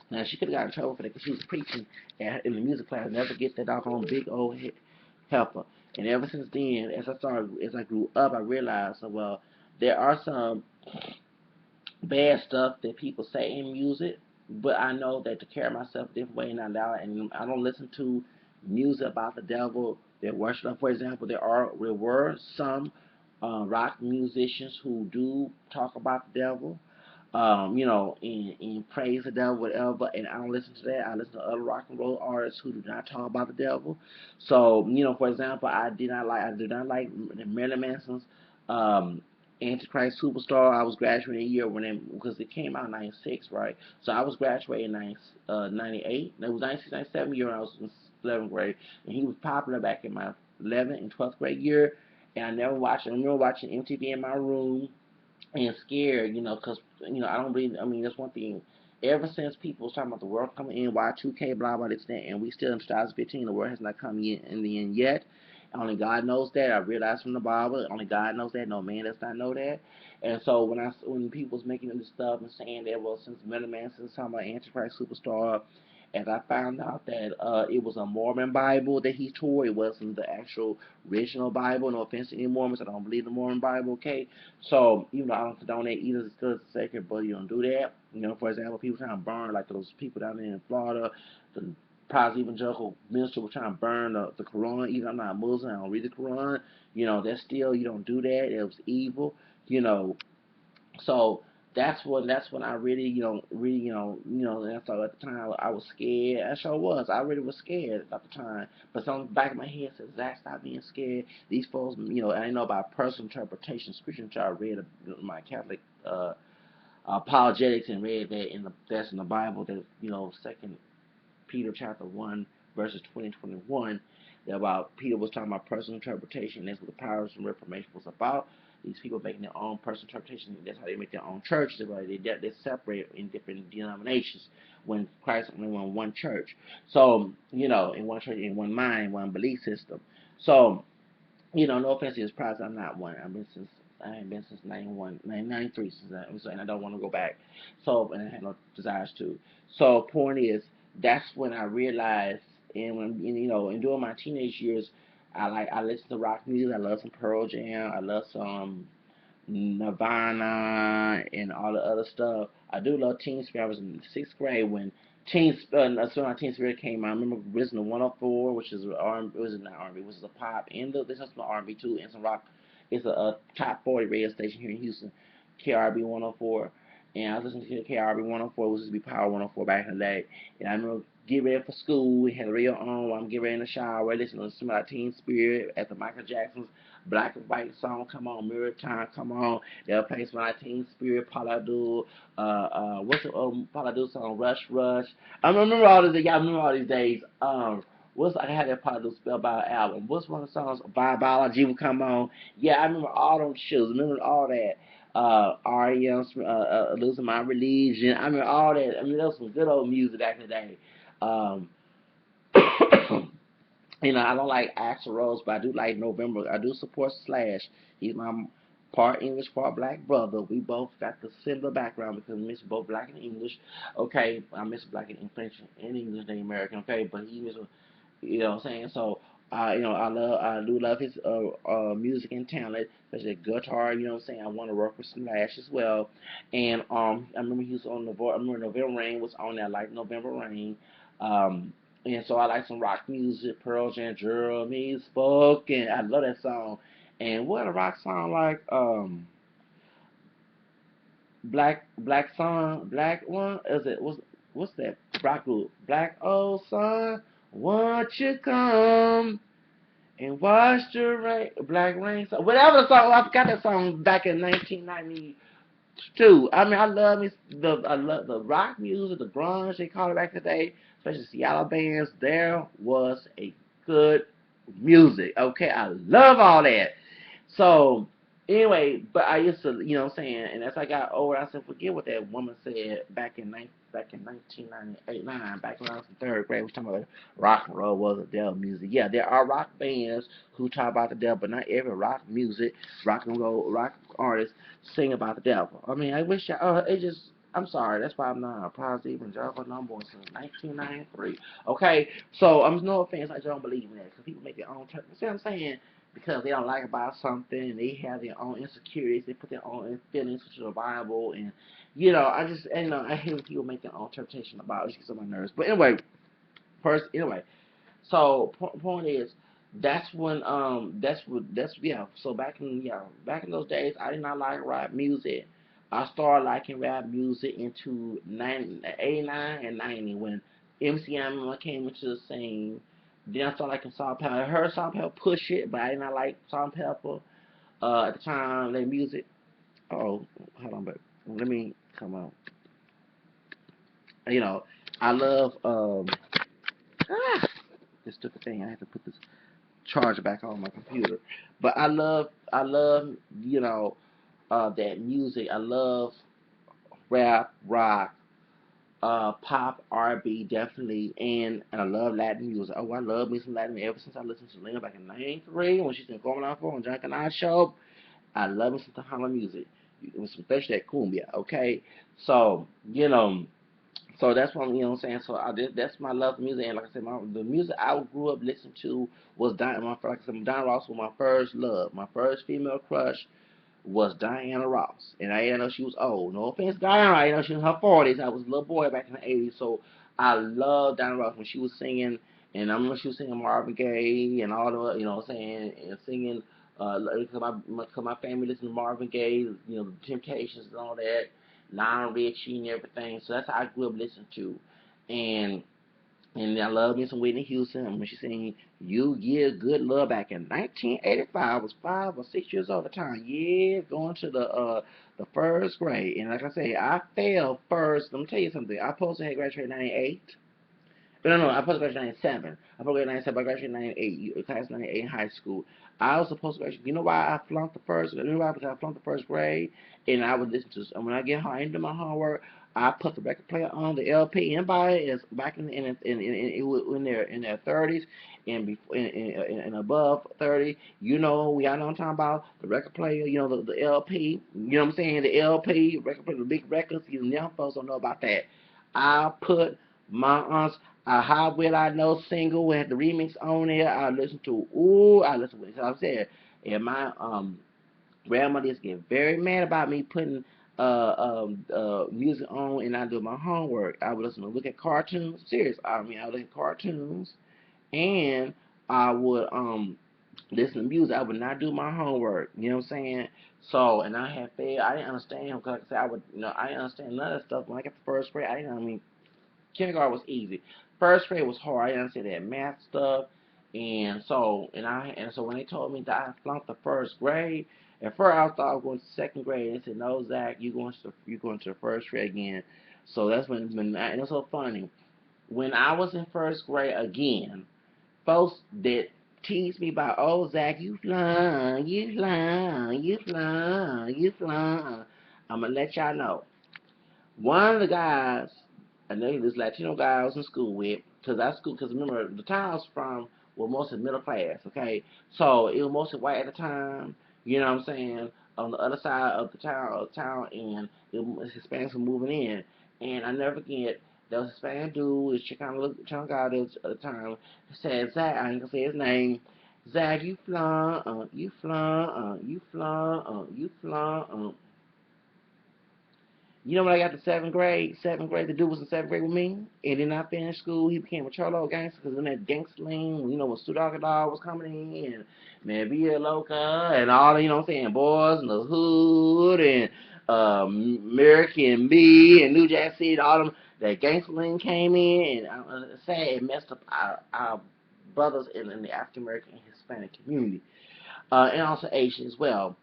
Now she could have got in trouble for that because she was preaching in the music class. Never get that doggone big old helper. And ever since then, as I grew up, I realized, well, there are some bad stuff that people say in music, but I know that to carry myself a different way and I don't listen to music about the devil that worship. For example, there were some rock musicians who do talk about the devil, and praise the devil, whatever. And I don't listen to that. I listen to other rock and roll artists who do not talk about the devil. So, for example, I did not like Marilyn Manson's um, Antichrist Superstar. I was graduating a year because it came out in '96, right? So I was graduating in '98. It was 1997 year when I was in 11th grade, and he was popular back in my 11th and 12th grade year. And I remember watching MTV in my room and scared, because I don't really. I mean, that's one thing. Ever since people was talking about the world coming in, Y2K, blah blah this that, and we still in 2015, the world has not come in the end yet. Only God knows that. I realized from the Bible, only God knows that. No man does not know that. And so when people was making this stuff and saying that, well, since Meta Man since talking about Antichrist Superstar, as I found out that it was a Mormon Bible that he tore, it wasn't the actual original Bible. No offense to any Mormons, I don't believe the Mormon Bible. Okay, so even though I don't condone that either, it's still sacred, but you don't do that. For example, people trying to burn like those people down there in Florida, the positive evangelical minister was trying to burn the Quran. Even I'm not a Muslim, I don't read the Quran. That's still, you don't do that. It was evil. You know, so that's when I really and so at the time I was scared. I sure was. I really was scared at the time. But some back of my head said, Zach, stop being scared. These folks, I didn't know about personal interpretation, scripture. I read my Catholic apologetics and read that that's in the Bible that Second Peter chapter 1 verses 20 and 21 about Peter was talking about personal interpretation. That's what the powers and reformation was about. These people making their own personal interpretation. That's how they make their own churches. They separate in different denominations when Christ only won one church. So in one church, in one mind, one belief system. So no offense to his prize, I'm not one. I ain't been since 91, 93 since and I don't want to go back. So, and I had no desires to. So, point is, that's when I realized, and and during my teenage years, I listen to rock music. I love some Pearl Jam. I love some Nirvana and all the other stuff. I do love Teen Spirit. I was in sixth grade when Teen Spirit came out. I remember listening to 104, which is R&B. It was not R&B, which is a pop, and there's some R&B too, and some rock. It's a top 40 radio station here in Houston, KRB 104. And I was listening to KRB 104, which used to be Power 104 back in the day. And I remember getting ready for school. We had the radio on while I'm getting ready in the shower, listening to some of that Teen Spirit at the Michael Jackson's Black and White song come on, Mirror Time come on. They'll play some of that Teen Spirit, Paula Abdul, what's the Paula Abdul song, Rush Rush. I remember all this. Y'all remember all these days. I had that Paula Abdul Spellbound album. What's one of the songs? Biology would come on. Yeah, I remember all them shows. I remember all that. REM, Losing My Religion. I mean, all that. I mean, that was some good old music back in the day. Um, I don't like Axl Rose, but I do like November. I do support Slash. He's my part English, part black brother. We both got the similar background because we miss both black and English. Okay, I miss black and French and English than American. Okay, but he was, what I'm saying. So, I do love his music and talent, especially guitar. You know what I'm saying. I want to work with Slash as well. And I remember he was on the. I remember November Rain was on there, like November Rain. Um, and so I like some rock music, Pearl Jam, Jeremy Spoken. I love that song. And what a rock song like Black Song, Black one is it? What's that rock group? Black old sun, won't you come and watch the rain, Black Rain song, whatever the song. I forgot that song back in 1992. I mean, I love the rock music, the grunge they call it back today, especially Seattle bands. There was a good music. Okay, I love all that. So anyway, but I used to, what I'm saying, and as I got older, I said, forget what that woman said back in 1998, 9, back when I was in third grade. We was talking about rock and roll was the devil music. Yeah, there are rock bands who talk about the devil, but not every rock music, rock and roll, rock artists sing about the devil. I mean, I wish it just. I'm sorry, that's why I'm not a positive evangelical number since 1993. Okay, so I'm no offense, I don't believe in that because people make their own. See what I'm saying? Because they don't like about something, they have their own insecurities, they put their own feelings into the Bible, and I hate when people make their own interpretation about it. It gets on my nerves. But anyway, so point is, that's when that's yeah. So back in those days, I did not like rap music. I started liking rap music into 89 and 90 when MC Hammer came into the scene. Then I started liking Salt Pepper. I heard Salt Pepper push it, but I did not like Salt Pepper at the time. Their music. Oh, hold on, but let me come on. You know, I love this stupid thing. I have to put this charger back on my computer. But I love that music. I love rap, rock, pop, R&B, definitely, and I love Latin music. Oh, I love me some Latin ever since I listened to Lena back in '93 when she's been going on for on Drunken Eye Show. I love me some Tejano music. It was especially that cumbia, okay? So, so that's what what I'm saying. So that's my love for music, and like I said, the music I grew up listening to was like I said, Diana Ross was my first love. My first female crush was Diana Ross, and I didn't know she was old. No offense, Diana. I didn't know she was in her 40s. I was a little boy back in the '80s, so I loved Diana Ross when she was singing, and I remember she was singing Marvin Gaye and all the, what I'm saying, and singing. Because my family listened to Marvin Gaye, the Temptations and all that. Lionel Richie and everything. So that's how I grew up listening to. And and I love me some Whitney Houston. When she sang "You Give Good Love" back in 1985, I was 5 or 6 years old at the time. Yeah, going to the first grade. And like I say, I failed first. Let me tell you something. I supposed to have graduated in '98. No, I supposed to graduate in '97. I supposed to graduate in '97, but I graduated in '98, class '98 in high school. I was supposed to graduate. You know why I flunked the first? You know why? Because I flunked the first grade, and I would listen to. When I get home, I do my homework. I put the record player on the LP. Anybody is back in their 30s and before and above 30. You know, we all know what I'm talking about. The record player. You know the LP. You know what I'm saying? The LP record player, the big records. You young folks don't know about that. I put my aunt's How Will I Know single with the remix on there. I listen to, I listen to it. So I said, and my grandmother used to get very mad about me putting music on and I do my homework. I would listen to look at cartoons. Serious. I mean, I would look at cartoons and I would listen to music. I would not do my homework. You know what I'm saying? So, and I had failed. I didn't understand because like I said, I didn't understand none of that stuff. When I got to first grade, I didn't. I mean, kindergarten was easy. First grade was hard. I didn't understand that math stuff, and so when they told me that I flunked the first grade, at first I thought I was going to second grade. They said, "No, Zach, you going to the first grade again." So that's and it's so funny. When I was in first grade again, folks that teased me about, "Oh, Zach, you flunk, you flunk, you flunk, you flunk." I'm gonna let y'all know. One of the guys, I know this Latino guy I was in school with, because remember, the town I was from was mostly middle class, okay? So it was mostly white at the time, you know what I'm saying? On the other side of the town, and Hispanics were moving in. And I never forget, there was a Hispanic dude, this Chicano guy that was at the time, said, Zach, I ain't gonna say his name, Zach, you flunk, you flunk, you flunk, you flunk, you know when I got to seventh grade, the dude was in seventh grade with me, and then I finished school. He became a cholo gangster because in that gangster lane, you know, when Stu Dog was coming in, and Man Villa Loca, and all the, you know what I'm saying, Boys in the Hood, and American Me, and New Jack City, all them, that gangster lane came in, and sad it messed up our brothers in the African American and Hispanic community, and also Asian as well.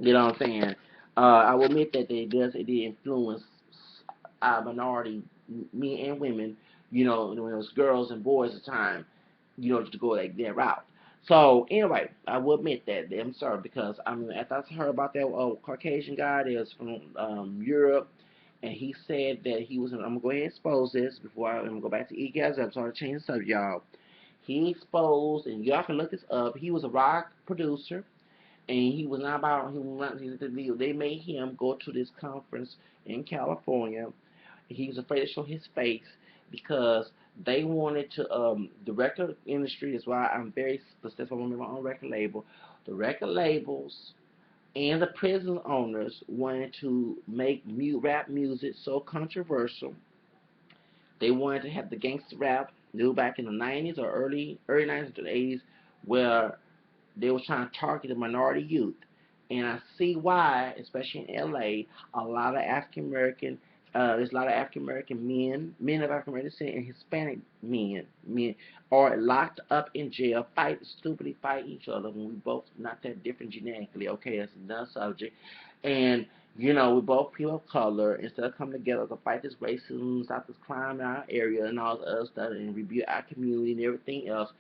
You know what I'm saying? I will admit that it did influence minority men and women, you know, when it was girls and boys at the time, you know, to go like that route. So anyway, I will admit that. I'm sorry because I mean, after I heard about that Caucasian guy that was from Europe, and he said that he was. I'm gonna go ahead and expose this before I'm gonna go back to Iggy Azalea. I'm sorry to change the subject, y'all. He exposed, and y'all can look this up. He was a rock producer and he was not about he was not the deal. They made him go to this conference in California. He was afraid to show his face because they wanted to the record industry is why I'm very successful with my own record label. The record labels and the prison owners wanted to make rap music so controversial. They wanted to have the gangster rap new back in the 90s or early 90s to the 80s where they were trying to target the minority youth. And I see why, especially in LA, a lot of African American, there's a lot of African American men of African American descent, and Hispanic men are locked up in jail, stupidly fight each other when we both not that different genetically. Okay, that's another subject. And you know, we both people of color. Instead of coming together to fight this racism, stop this crime in our area, and all the other stuff, and rebuild our community and everything else,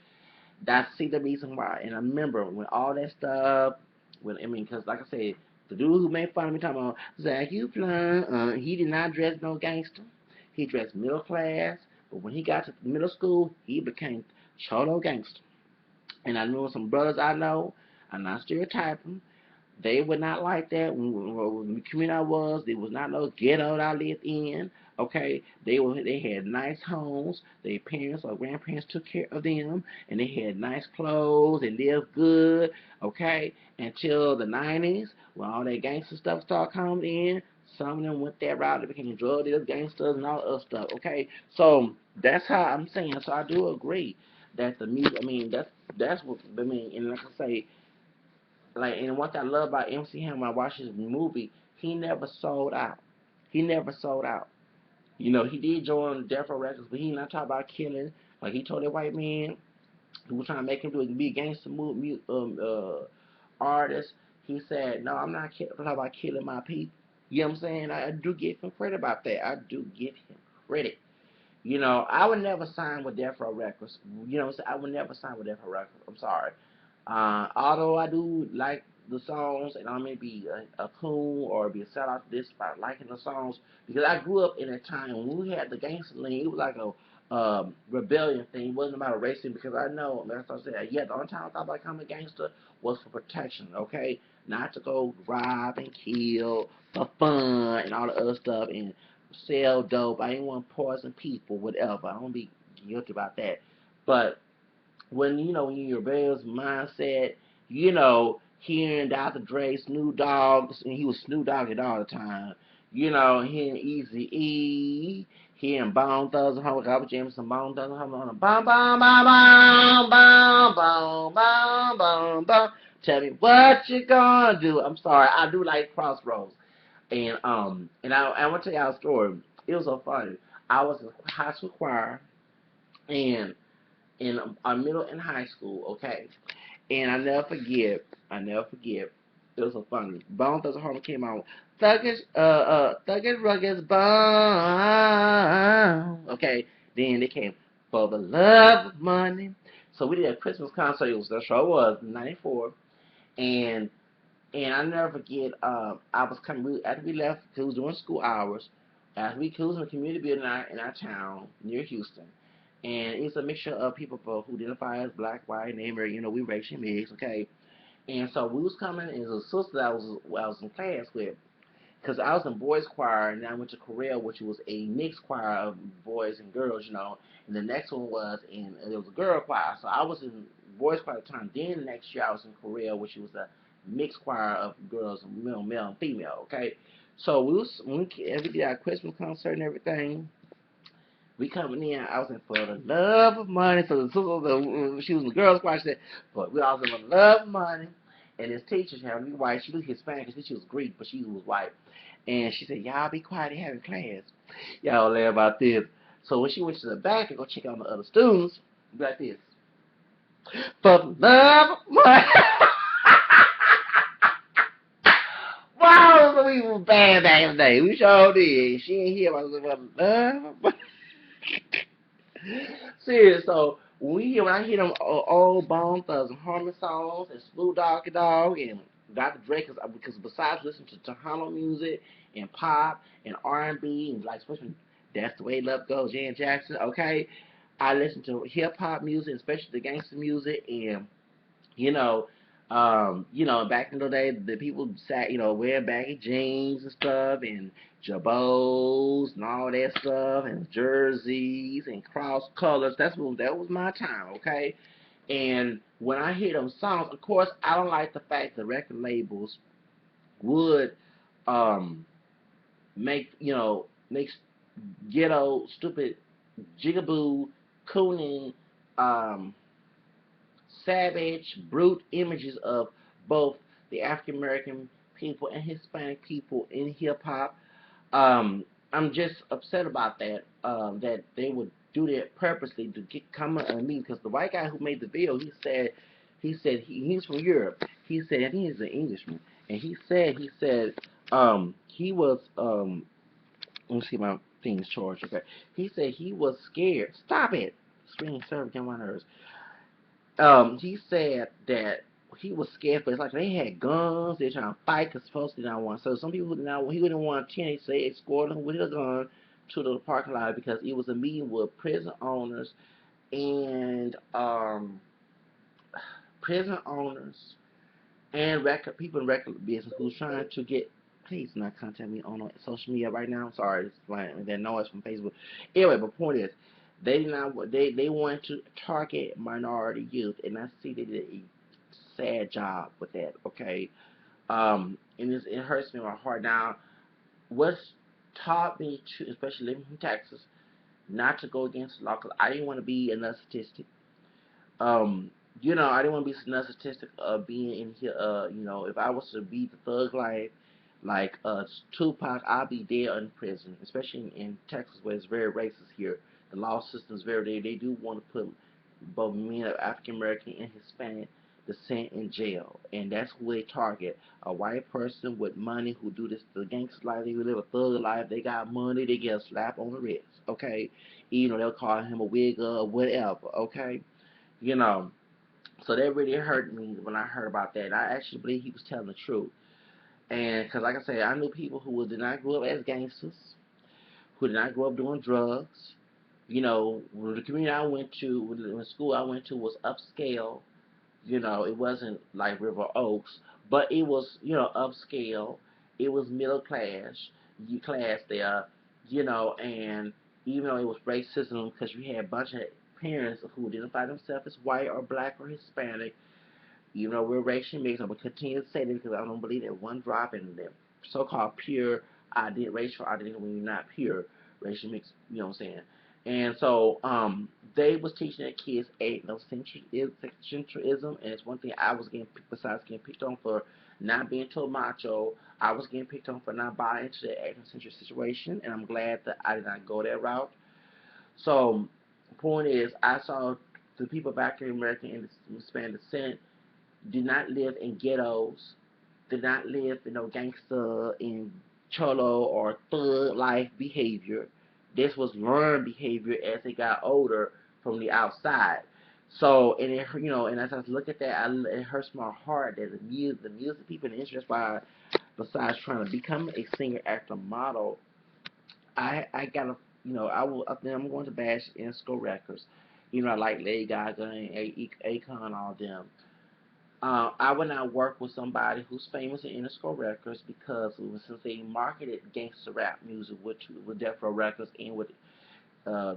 that's see the reason why. And I remember when all that stuff, when I mean, because like I said, the dude who made fun of me talking about Zach, you flying, he did not dress no gangster. He dressed middle class, but when he got to middle school, he became cholo gangster. And I know some brothers I know, I'm not stereotyping, they were not like that. When the community I was, there was not no ghetto that I lived in. Okay, they had nice homes. Their parents or grandparents took care of them, and they had nice clothes. They lived good. Okay, until the 90s, when all that gangster stuff started coming in. Some of them went that route. They became drug dealers, gangsters, and all that other stuff. Okay, so that's how I'm saying. So I do agree that the music. I mean, that's what I mean. And like I say, and one thing I love about MC Hammer, I watched his movie, he never sold out. He never sold out. He did join Death Row Records, but he not talking about killing. Like he told that white man who was trying to make him do it, be a gangster artist. He said, "No, I'm not talking about killing my people." You know what I'm saying? I do give him credit about that. I do give him credit. I would never sign with Death Row Records. I would never sign with Death Row Records. I'm sorry. Although I do like the songs, and I may be a coon or be a sellout to this by liking the songs, because I grew up in a time when we had the gangster lean. It was like a rebellion thing. It wasn't about racing, because I know, as I said, yeah, the only time I thought about becoming a gangster was for protection, okay? Not to go rob and kill for fun and all the other stuff and sell dope. I ain't want to poison people, whatever. I don't be guilty about that. But when you're rebellious mindset, hearing Dr. Dre, Snoop Dogg, and he was Snoop Dogg it all the time. Hearing Easy E, hearing Bone Thugs and Harmony. I was jamming some Bone Thugs and Harmony on a bum bum bum bum bum bum bum bum bum. Tell me what you gonna do. I'm sorry, I do like Crossroads, and I want to tell y'all a story. It was so funny. I was in high school choir, and in a middle and high school, okay? And I never forget, it was so funny. Bone Thugs and Harmony came out, Thuggish Rugged Bone, okay? Then they came, For the Love of Money. So we did a Christmas concert, the show was, in 94, and I never forget, I was coming, after we left, because we was doing school hours, after we was in a community building in our town, near Houston, and it's a mixture of people who identify as black, white, neighbor, we racial mix, okay? And so we was coming, and there was a sister that I was in class with, because I was in boys choir, and I went to Corel, which was a mixed choir of boys and girls, and the next one was it was a girl choir. So I was in boys choir at the time. Then the next year I was in Corel, which was a mixed choir of girls, male and female, okay? So when we did our Christmas concert and everything, we coming in, I was in For the Love of Money. So the sister, she was in the girls' choir, she said, but we all was in For the Love of Money. And this teacher, she happened to be white. She was Hispanic, because she was Greek, but she was white. And she said, y'all be quiet, they having class. Y'all laugh about this. So when she went to the back and go check on the other students, be like this. For the love of money. Wow, we was bad back in the day. We sure did. She ain't hear about the love of money. Serious. So when I hear them old Bone Thugs and Harmony songs and Snoop Dogg and Dr. Dre, because besides listening to Tejano music and pop and R&B and like especially That's the Way Love Goes, Jan Jackson, okay, I listen to hip hop music, especially the gangster music, and you know, back in the day, the people sat, wearing baggy jeans and stuff, and jabots and all that stuff, and jerseys and cross colors. That was my time, okay. And when I hear them songs, of course, I don't like the fact that record labels would um make ghetto, stupid, jigaboo, cooning, um savage, brute images of both the African American people and Hispanic people in hip hop. I'm just upset about that. That they would do that purposely to come at me, because the white guy who made the video, he's from Europe. He said, I think he's an Englishman, and he said he was let me see my things charged. Okay, he said he was scared. Stop it! Screen server get on my nerves. He said that he was scared, but it's like they had guns, they're trying to fight because folks did not want. So some people who did not, he didn't want to attend, they escorted him with a gun to the parking lot because it was a meeting with prison owners and prison owners and record people in record business who's trying to get. Please do not contact me on social media right now. I'm sorry, it's like that noise from Facebook. Anyway, but point is, they wanted to target minority youth, and I see they did a sad job with that. Okay, and it hurts me in my heart. Now, what's taught me to, especially living in Texas, not to go against the law, because I didn't want to be another statistic. Um, I didn't want to be another statistic of being in here. If I was to be the thug life, Like Tupac, I'll be dead in prison, especially in Texas where it's very racist here. The law system is very, they do want to put both men of African American and Hispanic descent in jail, and that's who they target. A white person with money who do this the gangster life, they live a thug life, they got money, they get a slap on the wrist, okay? You know, they'll call him a wigger or whatever, okay? You know, so that really hurt me when I heard about that. I actually believe he was telling the truth. And because, like I said, I knew people who did not grow up as gangsters, who did not grow up doing drugs. You know, the community I went to, the school I went to was upscale. You know, it wasn't like River Oaks, but it was, you know, upscale. It was middle class, class there, you know, and even though it was racism because you had a bunch of parents who identified themselves as white or black or Hispanic, you know, we're racial mixed. I'm going to continue to say this because I don't believe that one drop in the so-called pure racial identity when you're not pure racial mix, you know what I'm saying? And so they was teaching their kids ethnocentrism, and it's one thing I was getting, besides getting picked on for not being too macho, I was getting picked on for not buying into the ethnocentric situation, and I'm glad that I did not go that route. So, the point is, I saw the people of African American and Hispanic descent did not live in ghettos, did not live in no gangster in cholo or thug life behavior. This was learned behavior as they got older from the outside. So, and it, you know, and as I look at that, it hurts my heart that the music people in the industry, that's why, besides trying to become a singer, actor, model, I gotta, you know, I'm going to bash Insco Records. You know, I like Lady Gaga and Akon, all them. I would not work with somebody who's famous in Interscope Records because since they marketed gangster rap music with Death Row Records and with the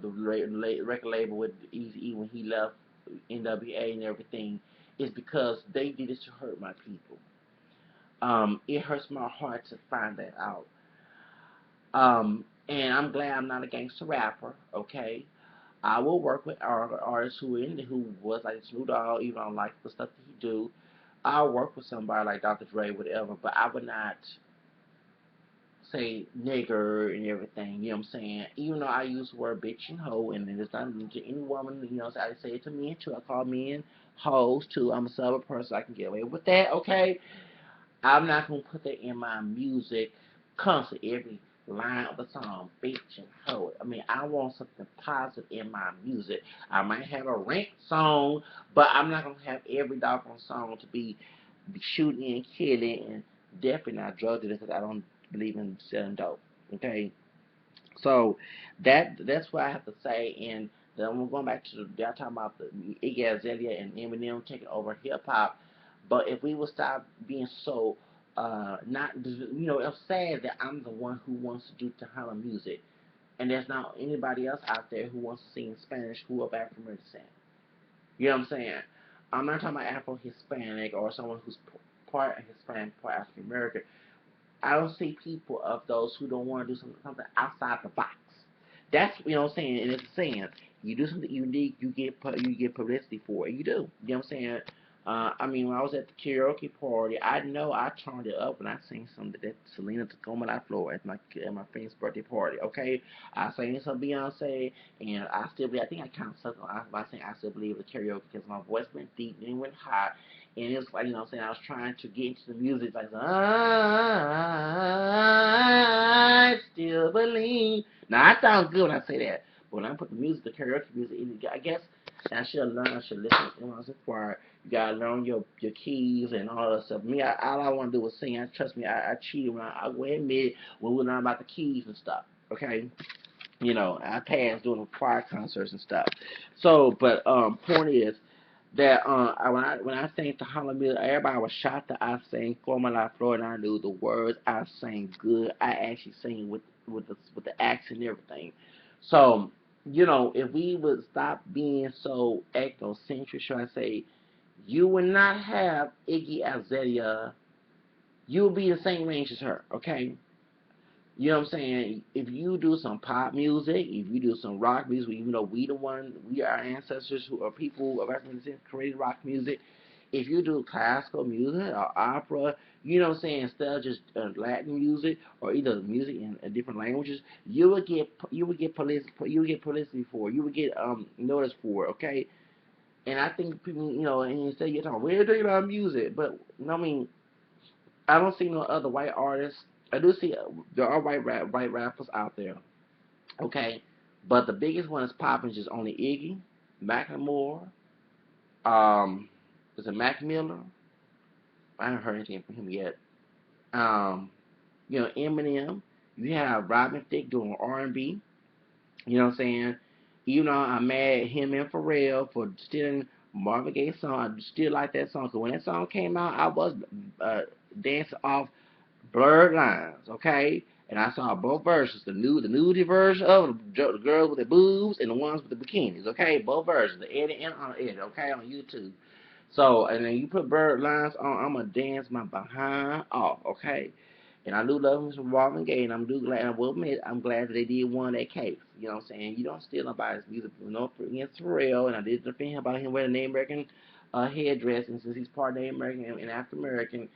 record label with Eazy-E when he left NWA and everything, is because they did this to hurt my people. It hurts my heart to find that out. And I'm glad I'm not a gangster rapper, okay? I will work with artists who was like Snoop Dogg, even on like the stuff that he do. I'll work with somebody like Dr. Dre, whatever, but I would not say nigger and everything, you know what I'm saying? Even though I use the word bitch and hoe, and it's not to any woman, you know, so I say it to men too. I call men hoes too. I'm a southern person, I can get away with that, okay? I'm not gonna put that in my music constantly every line of the song, bitch and hoe. I mean, I want something positive in my music. I might have a rant song, but I'm not gonna have every doggone song to be shooting and killing and definitely not drug dealers because I don't believe in selling dope. Okay, so that's what I have to say. And then I'm going back to y'all talking about the Iggy Azalea and Eminem taking over hip hop. But if we would stop being so not, you know, it's sad that I'm the one who wants to do Tejano music, and there's not anybody else out there who wants to sing in Spanish who are African American. You know what I'm saying? I'm not talking about Afro Hispanic or someone who's part Hispanic, part African American. I don't see people of those who don't want to do something outside the box. That's, you know what I'm saying, and it's a saying. You do something unique, you get publicity for it. You do. You know what I'm saying? I mean, when I was at the karaoke party, I know I turned it up when I sang something that Selena Tacoma La Flor at my friend's birthday party. Okay, I sang some Beyonce, and I still believe. I think I kind of sucked on by saying I still believe the karaoke because my voice went deep and it went high, and it's like, you know what I'm saying, I was trying to get into the music like I still believe. Now I sound good when I say that, but when I put the music, the karaoke music, I guess I should have learned. I should listen when I was in choir. You gotta learn your keys and all that stuff. Me, all I want to do was sing. Trust me, I cheated when I go ahead and admit when we learn about the keys and stuff. Okay, you know, I passed doing choir concerts and stuff. So, but point is that when I sang to Hallelujah, everybody was shocked that I sang Forma La Flor and I knew the words. I sang good. I actually sang with the accent and everything. So, you know, if we would stop being so ethnocentric, should I say, you would not have Iggy Azalea. You would be the same range as her, okay? You know what I'm saying? If you do some pop music, if you do some rock music, even though we our ancestors who are people of African descent created rock music. if you do classical music or opera, you know what I'm saying, instead of just Latin music or either music in different languages, you would get publicity for it. You would get noticed for it, okay? And I think people, and instead you're talking, we're doing our music, but I mean, I don't see no other white artists. I do see there are white rappers out there, okay, but the biggest one is popping is just only Iggy, Macklemore, um, is it Mac Miller? I haven't heard anything from him yet. Um, Eminem. You have Robin Thicke doing R&B. You know what I'm saying? Even though I'm mad at him and Pharrell for stealing Marvin Gaye's song, I still like that song. Cause when that song came out, I was uh, dancing off Blurred Lines, okay? And I saw both versions, the nudie version of the girls with the boobs and the ones with the bikinis, okay? Both versions, the Eddie and Eddie, okay, on YouTube. So, and then you put Bird Lines on, I'm gonna dance my behind off, okay? And I do love him from Marvin Gaye, and I will admit, I'm glad that they did one that case. You know what I'm saying? You don't steal nobody's music, against Pharrell, and I did defend him about him wearing a Native American headdress, and since he's part Native American and African American,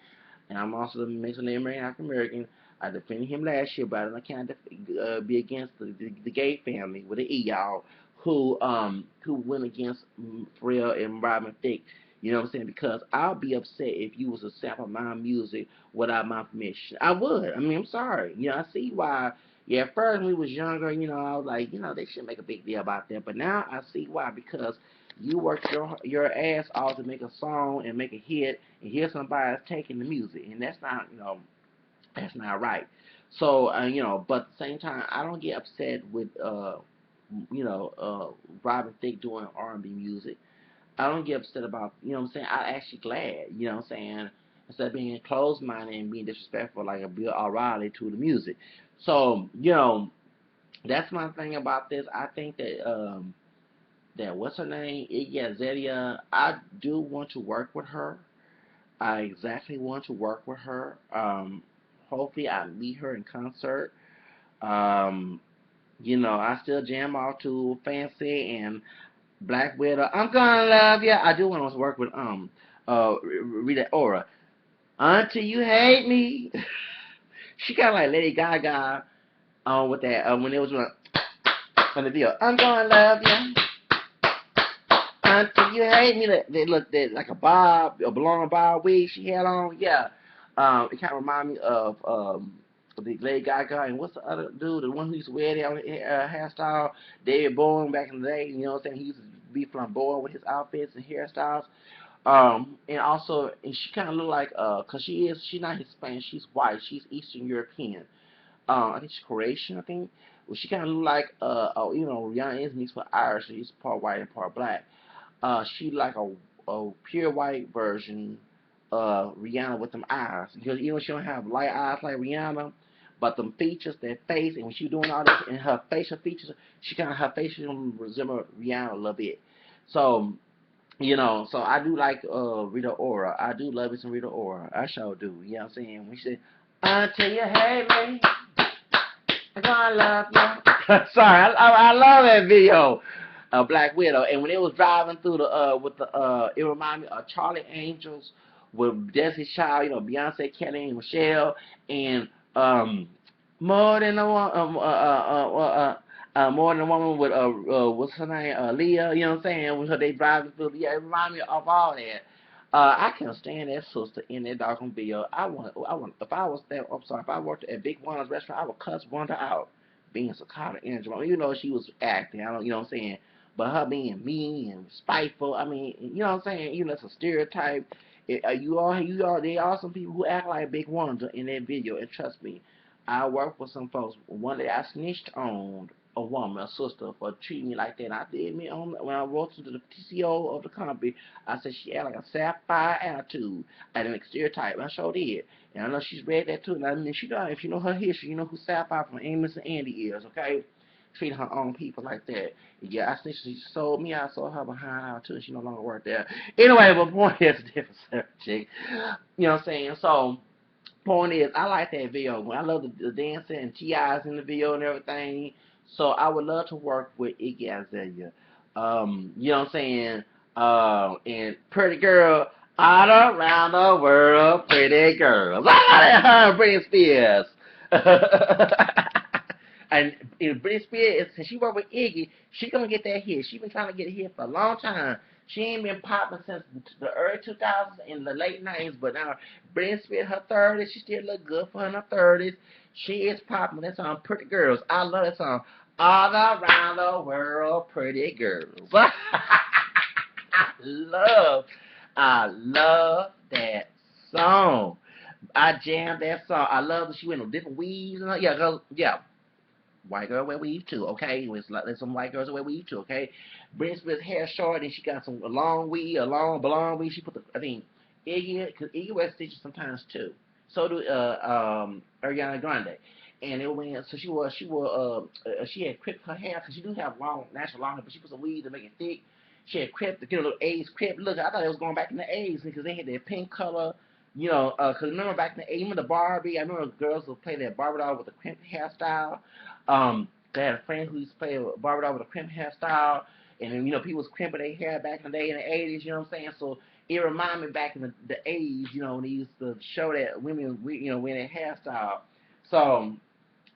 and I'm also the mixed name African American. I defended him last year, but I can't be against the gay family with the E y'all who went against Pharrell and Robin Thicke. You know what I'm saying? Because I'll be upset if you was to sample my music without my permission. I would. I mean, I'm sorry. I see why. Yeah, at first when we was younger, I was like, they should make a big deal about that. But now I see why, because you worked your ass off to make a song and make a hit, and here somebody's taking the music, and that's not right. So but at the same time, I don't get upset with Robin Thicke doing R&B music. I don't get upset about, what I'm saying. I'm actually glad, what I'm saying, instead of being closed minded and being disrespectful like a Bill O'Reilly to the music. So that's my thing about this. I think that what's her name, Iggy Azalea. I do want to work with her. I exactly want to work with her. Hopefully I meet her in concert. Um, I still jam out to Fancy and Black Widow. I'm gonna love ya. I do want to work with Rita Ora. Until you hate me. She kind of like Lady Gaga with that when it was on the deal. I'm gonna love ya. Until you hate me, they looked at like a blonde bob wig she had on. Yeah, it kind of remind me of the Lady Gaga and what's the other dude, the one who used to wear that hairstyle, David Bowie back in the day. You know what I'm saying? He used to be flamboyant with his outfits and hairstyles. And also, and she kind of look like cause she's not Hispanic, she's white, she's Eastern European. I think she's Croatian. I think. Well, she kind of look like Rihanna is mixed with Irish. So she's part white and part black. She like a pure white version of Rihanna with them eyes. Because she don't have light eyes like Rihanna, but them features, that face, and when she doing all this and her facial features, her facial resemble Rihanna a little bit. So so I do like Rita Ora. I do love it some Rita Ora. I sure do. You know what I'm saying? When she said, until you hate me, I'm gonna love you. Sorry, I love that video. Black Widow, and when it was driving through the it reminded me of Charlie Angels with Destiny's Child, Beyonce, Kelly, and Michelle, and more than a one, more than a woman with what's her name, Leah, you know what I'm saying? With her they driving through, yeah, it reminded me of all that. I can't stand that sister in that doggone video. If I was there, I'm sorry, if I worked at Big Wanda's restaurant, I would cuss Wanda out, being Sakata Angela. She was acting, I don't, you know what I'm saying? But her being mean and spiteful, I mean, you know what I'm saying? It's a stereotype. There are some people who act like Big Wanda in that video, and trust me, I work with some folks. One day I snitched on a woman, a sister, for treating me like that. And I did me on when I wrote to the TCO of the company. I said she had like a sapphire attitude, and an stereotype. I sure did, and I know she's read that too. And I mean, if you know her history, you know who Sapphire from Amos and Andy is. Okay, treat her own people like that. Yeah, I think she sold me. I sold her behind out too. She no longer worked there. Anyway, but point is a different subject. You know what I'm saying? So point is, I like that video. I love the dancing and T.I.'s in the video and everything. So I would love to work with Iggy Azalea. You know what I'm saying? And Pretty Girl, All around the world, pretty girls. I love her, Britney Spears. And if Britney Spears, since she worked with Iggy, she gonna get that hit. She been trying to get a hit for a long time. She ain't been popping since the early 2000s and the late 90s, but now Britney Spears, her 30s, she still look good for her in her 30s. She is popping. That song, Pretty Girls. I love that song. All around the world, pretty girls. love, I love that song. I jammed that song. I love that she went on different weaves and yeah, yeah. White girl wear weave too, okay? It's like there's some white girls that wear weave too, okay? Britney Spears hair short and she got some a long weave, a long blonde weave. She put the I think Iggy, cause Iggy wears stitches sometimes too. So do Ariana Grande. And it went so she had crimped her hair because she do have long natural long hair, but she put some weave to make it thick. She had crimped, you know, little A's crimped. Look, I thought it was going back in the A's because they had that pink color. You know, cause remember back in the 80s, remember the Barbie? I remember girls would play that Barbie doll with the crimped hairstyle. They had a friend who used to play a Barbie doll with a crimped hairstyle, and then, you know, people was crimping their hair back in the day in the 80s. You know what I'm saying? So it reminded me back in the 80s, you know, when they used to show that women, you know, wearing their hairstyle. So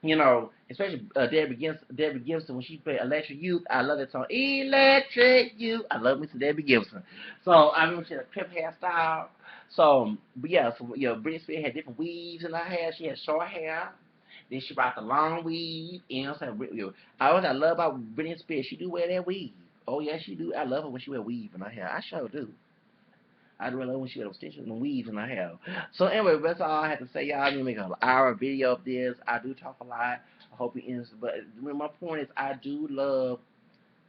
you know, especially Debbie Gibson when she played Electric Youth. I love that song, Electric Youth. I love me some Debbie Gibson. So I remember she had a crip hairstyle. So, but yeah, so you know, Britney Spears had different weaves in her hair. She had short hair. Then she brought the long weave. You know what I'm saying? You know, I love about Britney Spears. She do wear that weave. Oh yeah, she do. I love her when she wear weave in her hair. I sure do. I really love when she had those stitches and weaves in her hair. So anyway, that's all I have to say, y'all. I need to make an hour video of this. I do talk a lot. I hope you interested. But my point is, I do love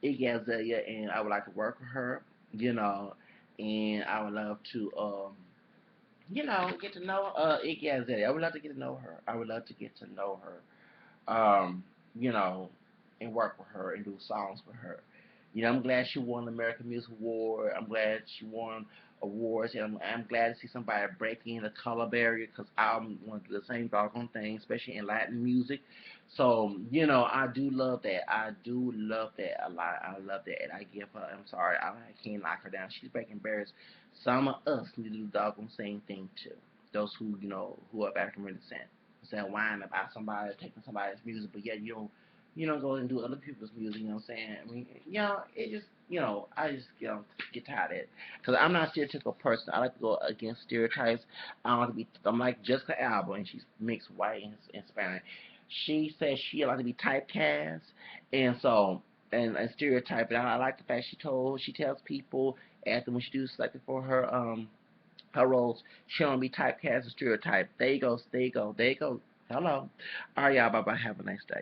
Iggy Azalea, and I would like to work with her, you know, and I would love to, you know, get to know Iggy Azalea. I would love to get to know her. I would love to get to know her, you know, and work with her and do songs with her. You know, I'm glad she won the American Music Award. I'm glad she won awards, and I'm glad to see somebody breaking the color barrier because I want to do the same doggone thing, especially in Latin music. So, you know, I do love that. I do love that a lot. I love that, and I give her. I'm sorry, I can't knock her down. She's breaking barriers. Some of us need to do the doggone same thing too. Those who, you know, who are African descent. Instead of whining about somebody taking somebody's music, but yet you don't go and do other people's music, you know what I'm saying? I mean, you know, it just, you know, I just, you know, get tired of it. Because I'm not a stereotypical person. I like to go against stereotypes. I'm like Jessica Alba, and she's mixed white and Spanish. She says she like to be typecast, and so, and stereotype. And I like the fact she tells people after when she do selected for her roles, she don't be typecast and stereotyped. There you go, there you go, there you go. Hello. All right, y'all, bye-bye. Have a nice day.